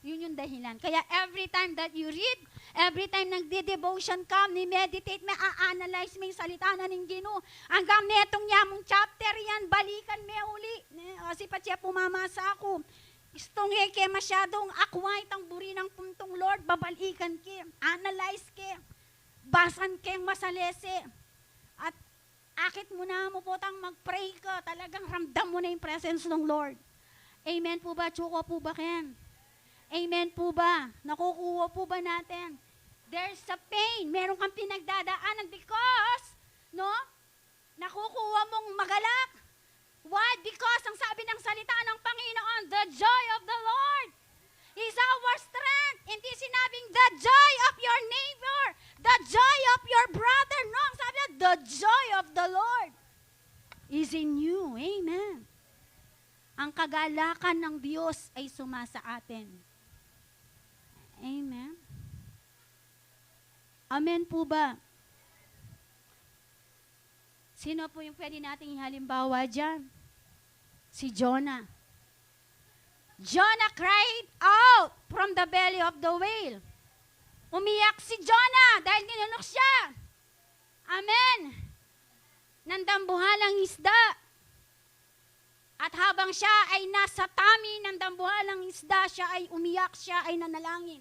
Yun yung dahilan. Kaya every time that you read, every time nagdi-devotion ka, ni-meditate, may a-analyze mo yung salita na ng Ginoo. Hanggang netong yamong chapter yan, balikan may uli. Kasi pa siya pumamasa ako. Istong ke masyadong akway tang buri ng puntong Lord, babalikan ke, analyze ke, basan ke masalese. At akit mo na mo po tang mag-pray ka, talagang ramdam mo na yung presence ng Lord. Amen po ba? Tsuko po ba, Ken? Amen po ba? Nakukuha po ba natin? There's a pain. Meron kang pinagdadaanan because, no? Nakukuha mong magalak. Why? Because ang sabi ng salita ng Panginoon, the joy of the Lord is our strength. Hindi sinabing the joy of your neighbor, the joy of your brother. No, ang sabi niya, the joy of the Lord is in you. Amen. Ang kagalakan ng Diyos ay sumasa atin. Amen. Amen po ba? Sino po yung pwede nating halimbawa dyan? Si Jonah. Jonah cried out from the belly of the whale. Umiyak si Jonah dahil ninunok siya. Amen. Nandambuhalang isda. At habang siya ay nasa tami ng dambuhalang isda, siya ay umiyak, siya ay nanalangin.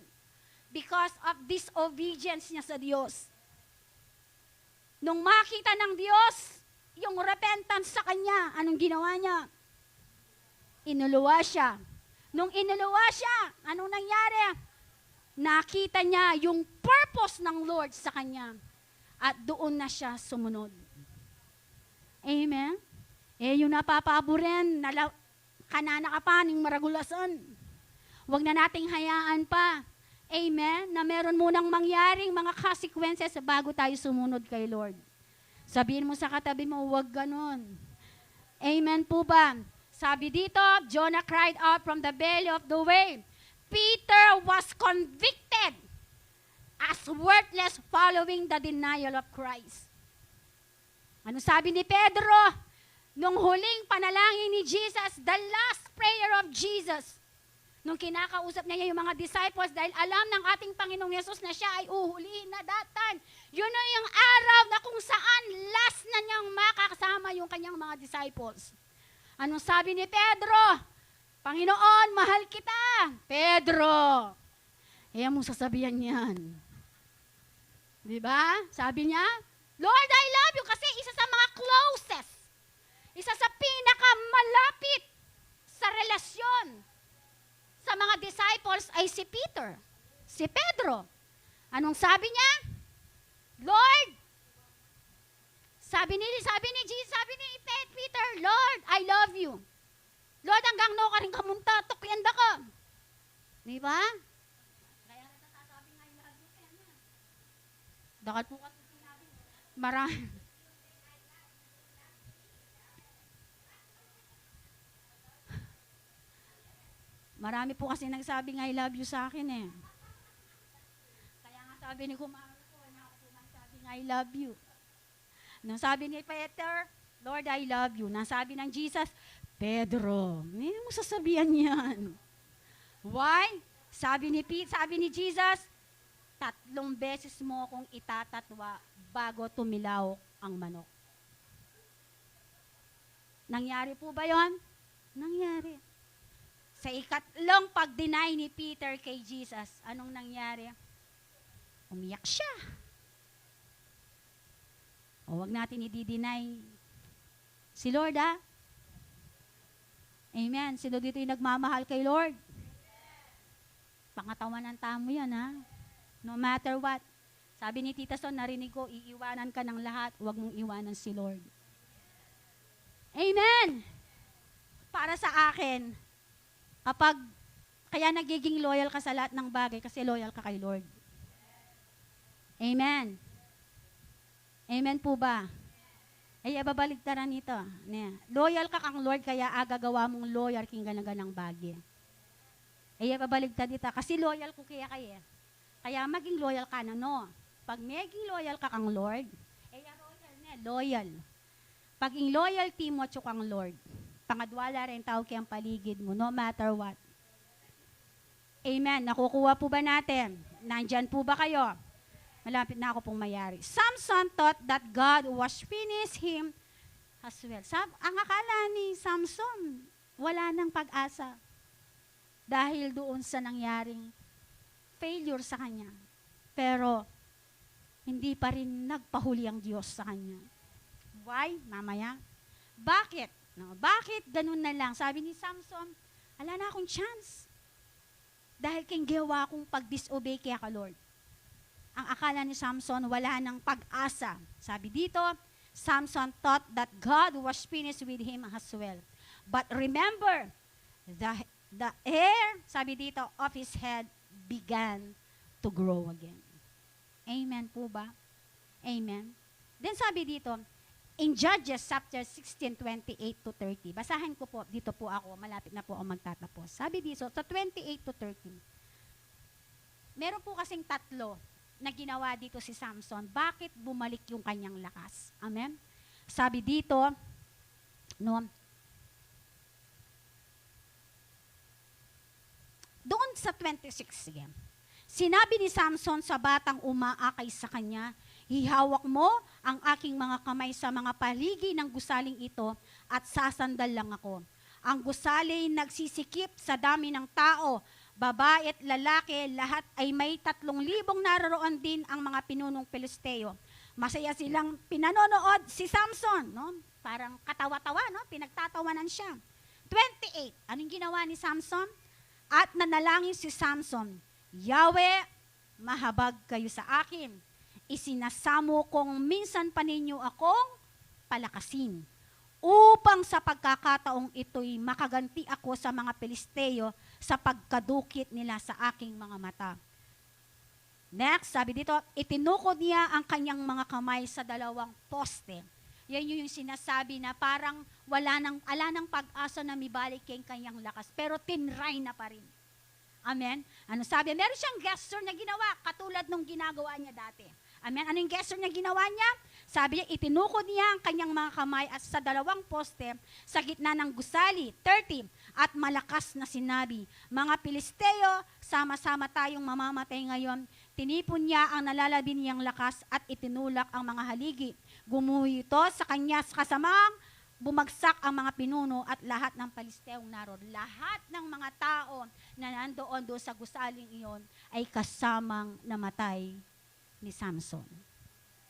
Because of disobedience niya sa Diyos. Nung makita ng Diyos, yung repentance sa kanya, anong ginawa niya? Inuluwa siya. Nung inuluwa siya, anong nangyari? Nakita niya yung purpose ng Lord sa kanya. At doon na siya sumunod. Amen? Yung napapaborin, kanana ka pa ng maragulasan. Huwag na nating hayaan pa. Amen? Na meron munang mangyaring mga consequences bago tayo sumunod kay Lord. Sabihin mo sa katabi mo, huwag ganon. Amen po ba? Sabi dito, Jonah cried out from the belly of the whale. Peter was convicted as worthless following the denial of Christ. Ano sabi ni Pedro? Nung huling panalangin ni Jesus, the last prayer of Jesus, nung kinakausap niya yung mga disciples dahil alam ng ating Panginoong Yesus na siya ay uhulihin na that time. Yun na yung araw na kung saan last na niyang makakasama yung kanyang mga disciples. Anong sabi ni Pedro? Panginoon, mahal kita. Pedro. Kaya mo sasabihan yan. Diba? Sabi niya, Lord, I love you kasi isa sa mga closest. Isa sa pinakamalapit sa relasyon sa mga disciples ay si Peter, si Pedro. Anong sabi niya? Lord, sabi ni Jesus, sabi ni Peter, Lord, I love you. Lord, hanggang no ka rin kamunta, tukyanda ka. Di ba? Kaya natasabi nga yung love you, kaya dakal po kasi sinabi. Marami. Marami po kasi nagsabi nga I love you sa akin eh. Kaya nga sabi ni Kumaro ko, nagsabi nga I love you. Nang sabi ni Peter, Lord, I love you. Nang sabi ng Jesus, Pedro, hindi mo sasabihan yan. Why? Sabi ni Jesus, 3 beses mo akong itatatwa bago tumilaw ang manok. Nangyari po ba yon? Nangyari. Sa ikatlong pag-deny ni Peter kay Jesus, anong nangyari? Umiyak siya. O wag natin i-deny si Lord, ha? Amen. Sino dito yung nagmamahal kay Lord? Pangatawan ng tamo yan, ha? No matter what. Sabi ni Tita Son, narinig ko, iiwanan ka ng lahat, wag mong iwanan si Lord. Amen. Para sa akin, kaya nagiging loyal ka sa lahat ng bagay kasi loyal ka kay Lord. Amen. Amen po ba? Ay, babaligtaran nito. Loyal ka kang Lord, kaya agagawa mong loyal king ganaganang bagay. Ay, babaligtad dito. Kasi loyal ko kaya kayo. Kaya maging loyal ka na, no? Pag maging loyal ka kang Lord, loyal. Pag in loyalty mo at kang Lord, pangadwala rin tao kayang paligid mo, no matter what. Amen. Nakukuha po ba natin? Nandyan po ba kayo? Malapit na ako pong mayari. Samson thought that God was finished him as well. Ang akala ni Samson, wala nang pag-asa. Dahil doon sa nangyaring failure sa kanya. Pero, hindi pa rin nagpahuli ang Diyos sa kanya. Why? Mamaya. Bakit? No, bakit ganun na lang? Sabi ni Samson, wala na akong chance. Dahil kung gawa akong pag-disobey kaya ka, Lord. Ang akala ni Samson, wala nang pag-asa. Sabi dito, Samson thought that God was finished with him as well. But remember, the hair, sabi dito, of his head began to grow again. Amen po ba? Amen. Then sabi dito, in Judges chapter 16, 28 to 30, basahin ko po, dito po ako, malapit na po ako magtatapos. Sabi dito, sa 28 to 30, meron po kasing tatlo na ginawa dito si Samson. Bakit bumalik yung kanyang lakas? Amen? Sabi dito, no, doon sa 26, sige. Sinabi ni Samson sa batang umaakay sa kanya, hihawak mo ang aking mga kamay sa mga paligi ng gusaling ito at sasandal lang ako. Ang gusali nagsisikip sa dami ng tao, babae at lalaki, lahat ay may 3,000 naroroon din ang mga pinunong Pilisteo. Masaya silang pinanonood si Samson, no? Parang katawa-tawa, no? Pinagtatawanan siya. 28, anong ginawa ni Samson? At nanalangin si Samson, Yahweh, mahabag kayo sa akin. Isinasamo kong minsan pa ninyo akong palakasin, upang sa pagkakataong ito'y makaganti ako sa mga Pilisteo sa pagkadukit nila sa aking mga mata. Next, sabi dito, itinukod niya ang kanyang mga kamay sa 2 poste. Yan yung sinasabi na parang ala nang pag-asa na mibalik yung kanyang lakas, pero tinry na pa rin. Amen? Ano sabi? Meron siyang gesture na ginawa, katulad nung ginagawa niya dati. Amen? Ano yung gesture na ginawa niya? Sabi niya, itinukod niya ang kanyang mga kamay at sa 2 poste sa gitna ng gusali. 30, at malakas na sinabi, mga Pilisteo, sama-sama tayong mamamatay ngayon. Tinipon niya ang nalalabi niyang lakas at itinulak ang mga haligi. Gumuho ito sa kanya sa kasamang bumagsak ang mga pinuno at lahat ng Palisteong naroon. Lahat ng mga tao na nandoon doon sa gusaling iyon ay kasamang namatay ni Samson.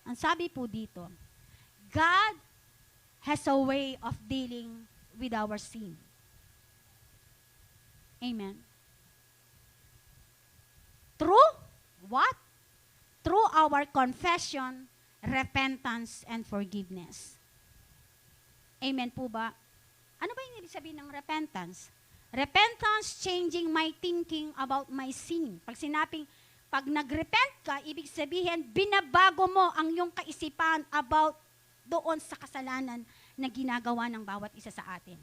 Ang sabi po dito, God has a way of dealing with our sin. Amen. Through what? Through our confession, repentance, and forgiveness. Amen po ba? Ano ba yung ibig sabihin ng repentance? Repentance, changing my thinking about my sin. Pag nag-repent ka, ibig sabihin, binabago mo ang iyong kaisipan about doon sa kasalanan na ginagawa ng bawat isa sa atin.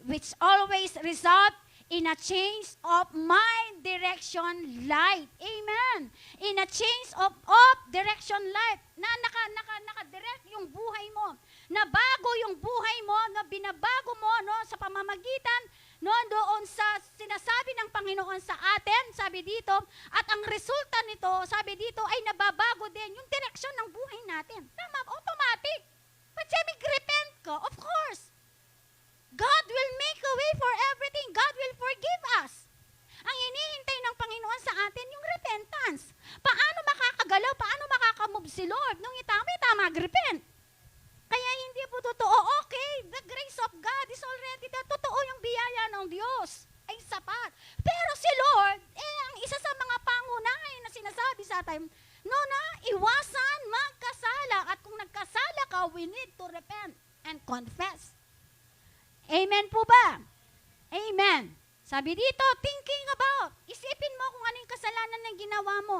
Which always result in a change of mind, direction, life. Amen. In a change of direction, life. Na naka-direct yung buhay mo. Na bago yung buhay mo, na binabago mo no, sa pamamagitan no, doon sa sinasabi ng Panginoon sa atin, sabi dito, at ang resulta nito, sabi dito, ay nababago din yung direksyon ng buhay natin. Tama, automatic. But sabi, repent ka, of course. God will make a way for everything. God will forgive us. Ang hinihintay ng Panginoon sa atin, yung repentance. Paano makakagalaw? Paano makakamove si Lord? Nung itama, repent. Kaya hindi po totoo, okay, the grace of God is already there. Totoo yung biyaya ng Diyos ay sapat. Pero si Lord, ang isa sa mga pangunahin na sinasabi sa atin, no na, iwasan magkasala. At kung nagkasala ka, we need to repent and confess. Amen po ba? Amen. Sabi dito, thinking about, isipin mo kung ano yung kasalanan na ginawa mo.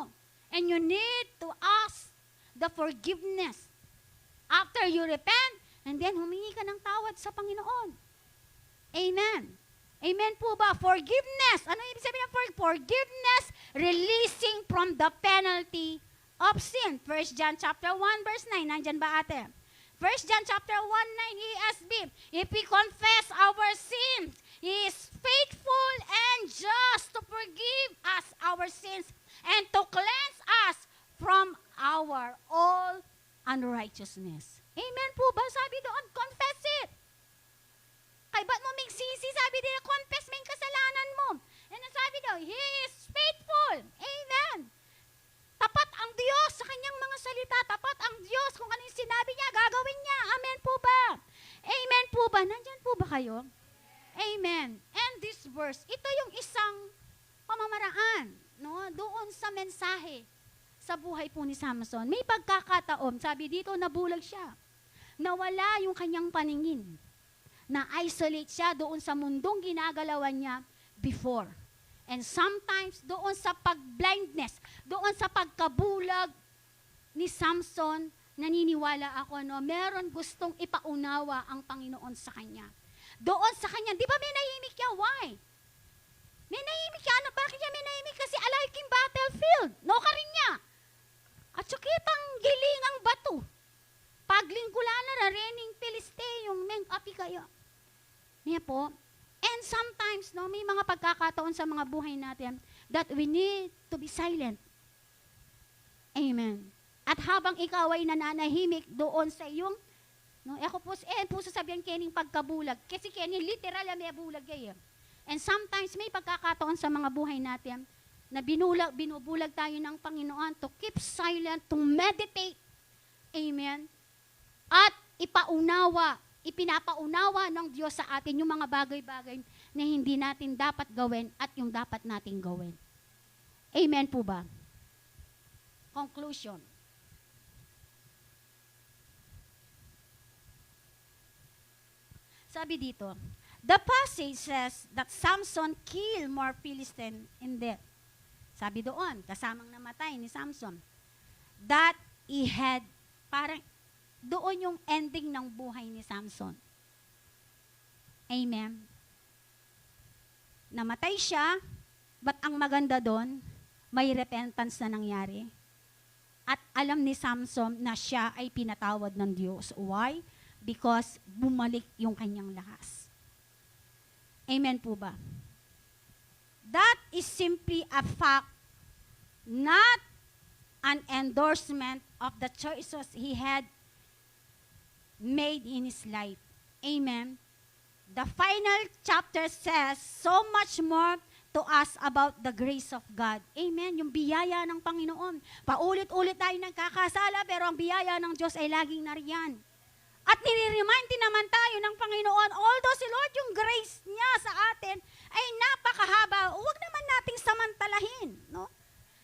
And you need to ask the forgiveness. After you repent, and then humingi ka ng tawad sa Panginoon. Amen. Amen po ba? Forgiveness. Ano ibig sabihin ng forgiveness? Releasing from the penalty of sin. 1 John chapter 1 verse 9. Nandyan ba ate? 1 John chapter 1, 9 ESV. If we confess our sins, He is faithful and just to forgive righteousness. Amen po ba? Sabi doon, confess it. Kay ba't mo magsisi? Sabi din, confess mo yung kasalanan mo. And then sabi daw, He is faithful. Amen. Tapat ang Diyos sa kanyang mga salita. Tapat ang Diyos kung ano yung sinabi niya, gagawin niya. Amen po ba? Amen po ba? Nandyan po ba kayo? Amen. And this verse, ito yung isang pamamaraan, no, doon sa mensahe sa buhay po ni Samson. May pagkakataon, sabi dito, nabulag siya. Nawala yung kanyang paningin. Na-isolate siya doon sa mundong ginagalawan niya before. And sometimes, doon sa pag-blindness, doon sa pagkabulag ni Samson, naniniwala ako, no, meron gustong ipaunawa ang Panginoon sa kanya. Doon sa kanya, di ba may nahimik siya? Why? May nahimik siya. Ano, bakit siya may nahimik? Kasi alike battlefield. No ka rin niya. At sukitang giling ang bato. Paglingkulana na rening Piliste, yung meng api kayo. Niya po. And sometimes, no, may mga pagkakataon sa mga buhay natin that we need to be silent. Amen. At habang ikaw ay nananahimik doon sa iyong, no, ako po sasabihan kening pagkabulag. Kasi kening literal may bulag kayo. And sometimes may pagkakataon sa mga buhay natin na binubulag tayo ng Panginoon to keep silent, to meditate. Amen. At ipinapaunawa ng Diyos sa atin yung mga bagay-bagay na hindi natin dapat gawin at yung dapat nating gawin. Amen po ba? Conclusion. Sabi dito, the passage says that Samson killed more Philistines in death. Sabi doon, kasamang namatay ni Samson. That he had, parang doon yung ending ng buhay ni Samson. Amen. Namatay siya, but ang maganda doon, may repentance na nangyari. At alam ni Samson na siya ay pinatawad ng Diyos. Why? Because bumalik yung kanyang lakas. Amen po ba? That is simply a fact, not an endorsement of the choices he had made in his life. Amen. The final chapter says so much more to us about the grace of God. Amen. Yung biyaya ng Panginoon. Paulit-ulit tayo nagkakasala, pero ang biyaya ng Diyos ay laging nariyan. At nire-remind din naman tayo ng Panginoon, although si Lord yung grace niya sa atin ay napakahaba, huwag naman nating samantalahin. No?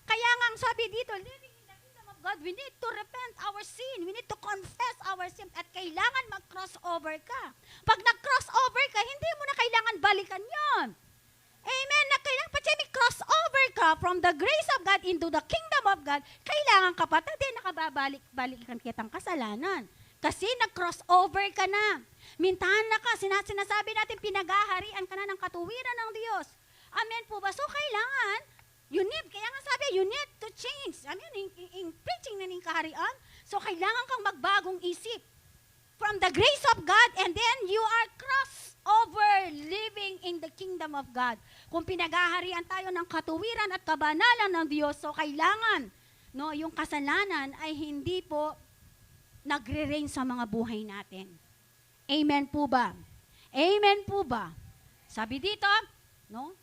Kaya nga ang sabi dito, living in the kingdom of God, we need to repent our sin. We need to confess our sin. At kailangan mag-crossover ka. Pag nag-crossover ka, hindi mo na kailangan balikan yon. Amen. Na kailangan pa siya may crossover ka from the grace of God into the kingdom of God, kailangan ka pa din nakababalik-balikan kitang kasalanan. Kasi nag-crossover ka na. Mintahan na ka. Sinasabi natin, pinagaharian ka na ng katuwiran ng Diyos. Amen po ba? So, kailangan, kaya nga sabi, you need to change. Amen, in preaching na ng kaharian. So, kailangan kang magbagong isip. From the grace of God, and then you are crossover living in the kingdom of God. Kung pinagaharian tayo ng katuwiran at kabanalan ng Diyos, so kailangan, no, yung kasalanan ay hindi po nagre-reign sa mga buhay natin. Amen po ba? Amen po ba? Sabi dito, no?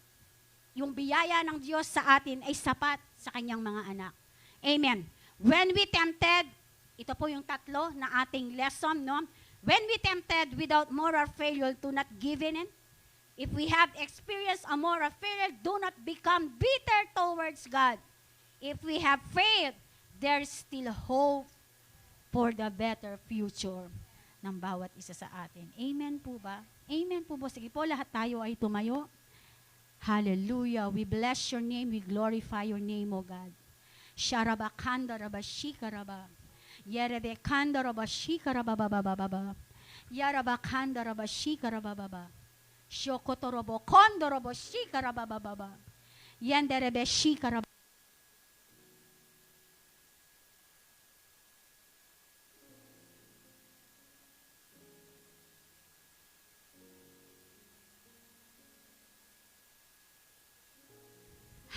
Yung biyaya ng Diyos sa atin ay sapat sa kanyang mga anak. Amen. When we tempted, ito po yung tatlo na ating lesson, no? When we tempted without moral failure, do not give in. If we have experienced a moral failure, do not become bitter towards God. If we have failed, there's still hope for the better future ng bawat isa sa atin. Amen po ba? Amen po ba? Sige po, lahat tayo ay tumayo. Hallelujah. We bless your name. We glorify your name, O God. Sharabakanda rabashikaraba. Yerebekanda rabashikarababababa. Yarabakanda rabashikarabababa. Shokotorobo kondorobo shikarabababa. Yanderebe shikarabababa.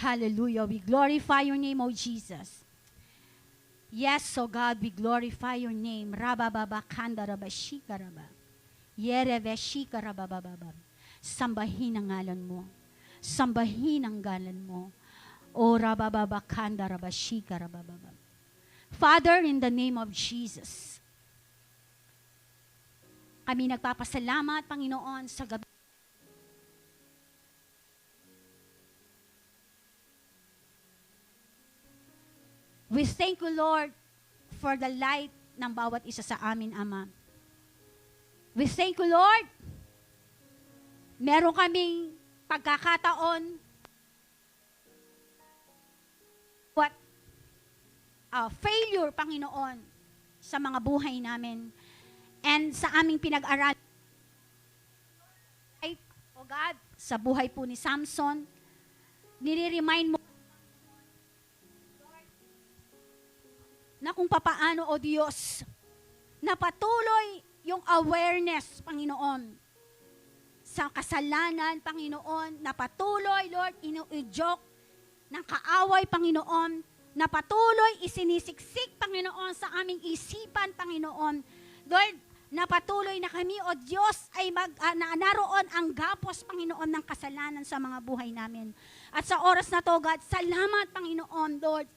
Hallelujah. We glorify your name, O Jesus. Yes, so God, we glorify your name. Rabababa kanda rabashika raba. Yereveshika rabababa. Sambahin ang ngalan mo. Sambahin ang ngalan mo. O rabababa kanda rabashika rabababa. Father, in the name of Jesus, kami nagpapasalamat, Panginoon, sa gabi. We thank you, Lord, for the light ng bawat isa sa amin, Ama. We thank you, Lord. Meron kaming pagkakataon failure, Panginoon, sa mga buhay namin and sa aming pinag-aral. O God, sa buhay po ni Samson, nire-remind mo na kung papaano, O Diyos, na patuloy yung awareness, Panginoon, sa kasalanan, Panginoon, na patuloy, Lord, inu-joke ng kaaway, Panginoon, na patuloy isinisiksik, Panginoon, sa aming isipan, Panginoon. Lord, na patuloy na kami, O Diyos, ay naroon ang gapos, Panginoon, ng kasalanan sa mga buhay namin. At sa oras na to, God, salamat, Panginoon, Lord,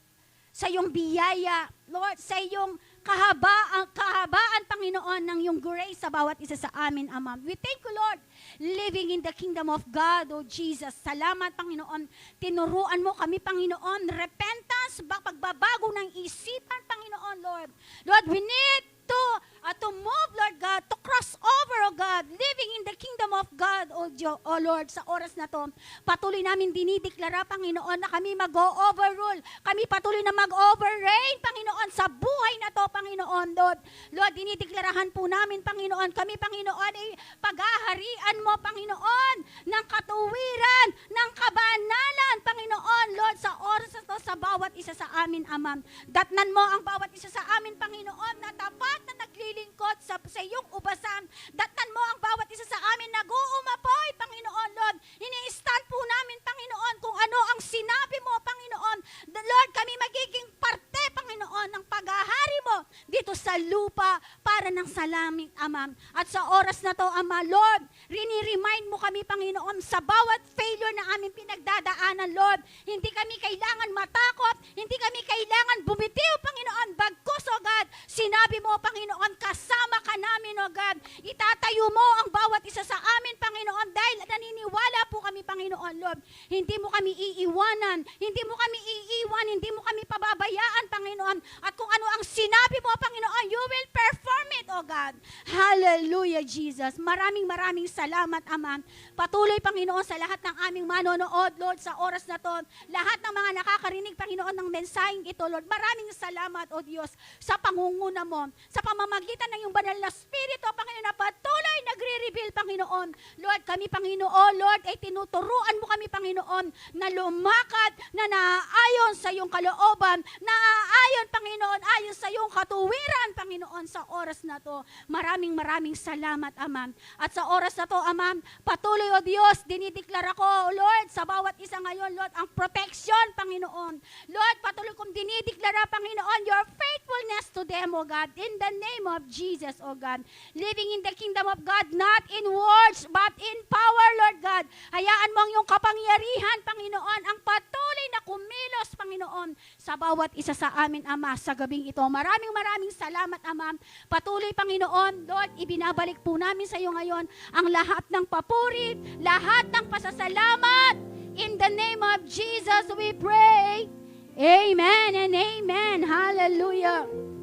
sa iyong biyaya, Lord, sa iyong kahabaan, Panginoon, ng iyong grace sa bawat isa sa amin, Ama. We thank you, Lord, living in the kingdom of God, O Jesus. Salamat, Panginoon. Tinuruan mo kami, Panginoon, repentance, pagbabago ng isipan, Panginoon, Lord. Lord, we need to move, Lord God, to cross over, O God, living in the kingdom of God, O Lord, sa oras na to. Patuloy namin dinideklara, Panginoon, na kami mag-overrule. Kami patuloy na mag-overreign, Panginoon, sa buhay na to, Panginoon, Lord. Lord, dinideklarahan po namin, Panginoon, kami, Panginoon, ay paghaharian mo, Panginoon, ng katuwiran, ng kabanalan, Panginoon, Lord, sa oras na to, sa bawat isa sa amin, Ama. Datnan mo ang bawat isa sa amin, Panginoon, na tapat na naglilingkod sa iyong ubasan. Datnan mo ang bawat isa sa amin nag-uumapoy, Panginoon, Lord. Ini-stand po namin, Panginoon, kung ano ang sinabi mo, Panginoon. Lord, kami magiging parte, Panginoon, ng paghahari mo dito sa lupa para ng salaming, Ama. At sa oras na to, Ama, Lord, rini-remind mo kami, Panginoon, sa bawat failure na aming pinagdadaanan, Lord. Hindi kami kailangan matakot, hindi kami kailangan bumitiw, Panginoon, bagkus, O God, sinabi mo, Panginoon, kasama ka namin, O God. Itatayo mo ang bawat isa sa amin, Panginoon, dahil naniniwala po kami, Panginoon, Lord. Hindi mo kami iiwanan, hindi mo kami iiwan, hindi mo kami pababayaan, Panginoon. At kung ano ang sinabi mo, Panginoon, you will perform it, O God. Hallelujah, Jesus. Maraming salamat, Ama. Patuloy, Panginoon, sa lahat ng aming manonood, Lord, sa oras na to. Lahat ng mga nakakarinig, Panginoon, ng mensaheng ito, Lord. Maraming salamat, O Diyos, sa pangunguna mo, sa pamamagitan ng iyong banal na Espiritu, Panginoon, na patuloy nagre-reveal, Panginoon. Lord, kami, Panginoon, Lord, ay tinuturuan mo kami, Panginoon, na lumakad, na naaayon sa iyong kalooban, naaayon, Panginoon, ayon sa iyong katuwiran, Panginoon, sa oras na to. Maraming salamat, Ama. At sa oras na to, Ama, patuloy, O Diyos, dinideklara ko, Lord, sa bawat isa ngayon, Lord, ang protection, Panginoon. Lord, patuloy kong dinideklara, Panginoon, your faithfulness to them, O God, in the name of Jesus, O God. Living in the kingdom of God, not in words, but in power, Lord God. Hayaan mo ang iyong kapangyarihan, Panginoon, ang patuloy na kumilos, Panginoon, sa bawat isa sa amin, Ama, sa gabing ito. Maraming salamat, Ama. Patuloy, Panginoon, Lord, ibinabalik po namin sa iyo ngayon ang lahat ng papuri, lahat ng pasasalamat. In the name of Jesus, we pray. Amen and amen. Hallelujah.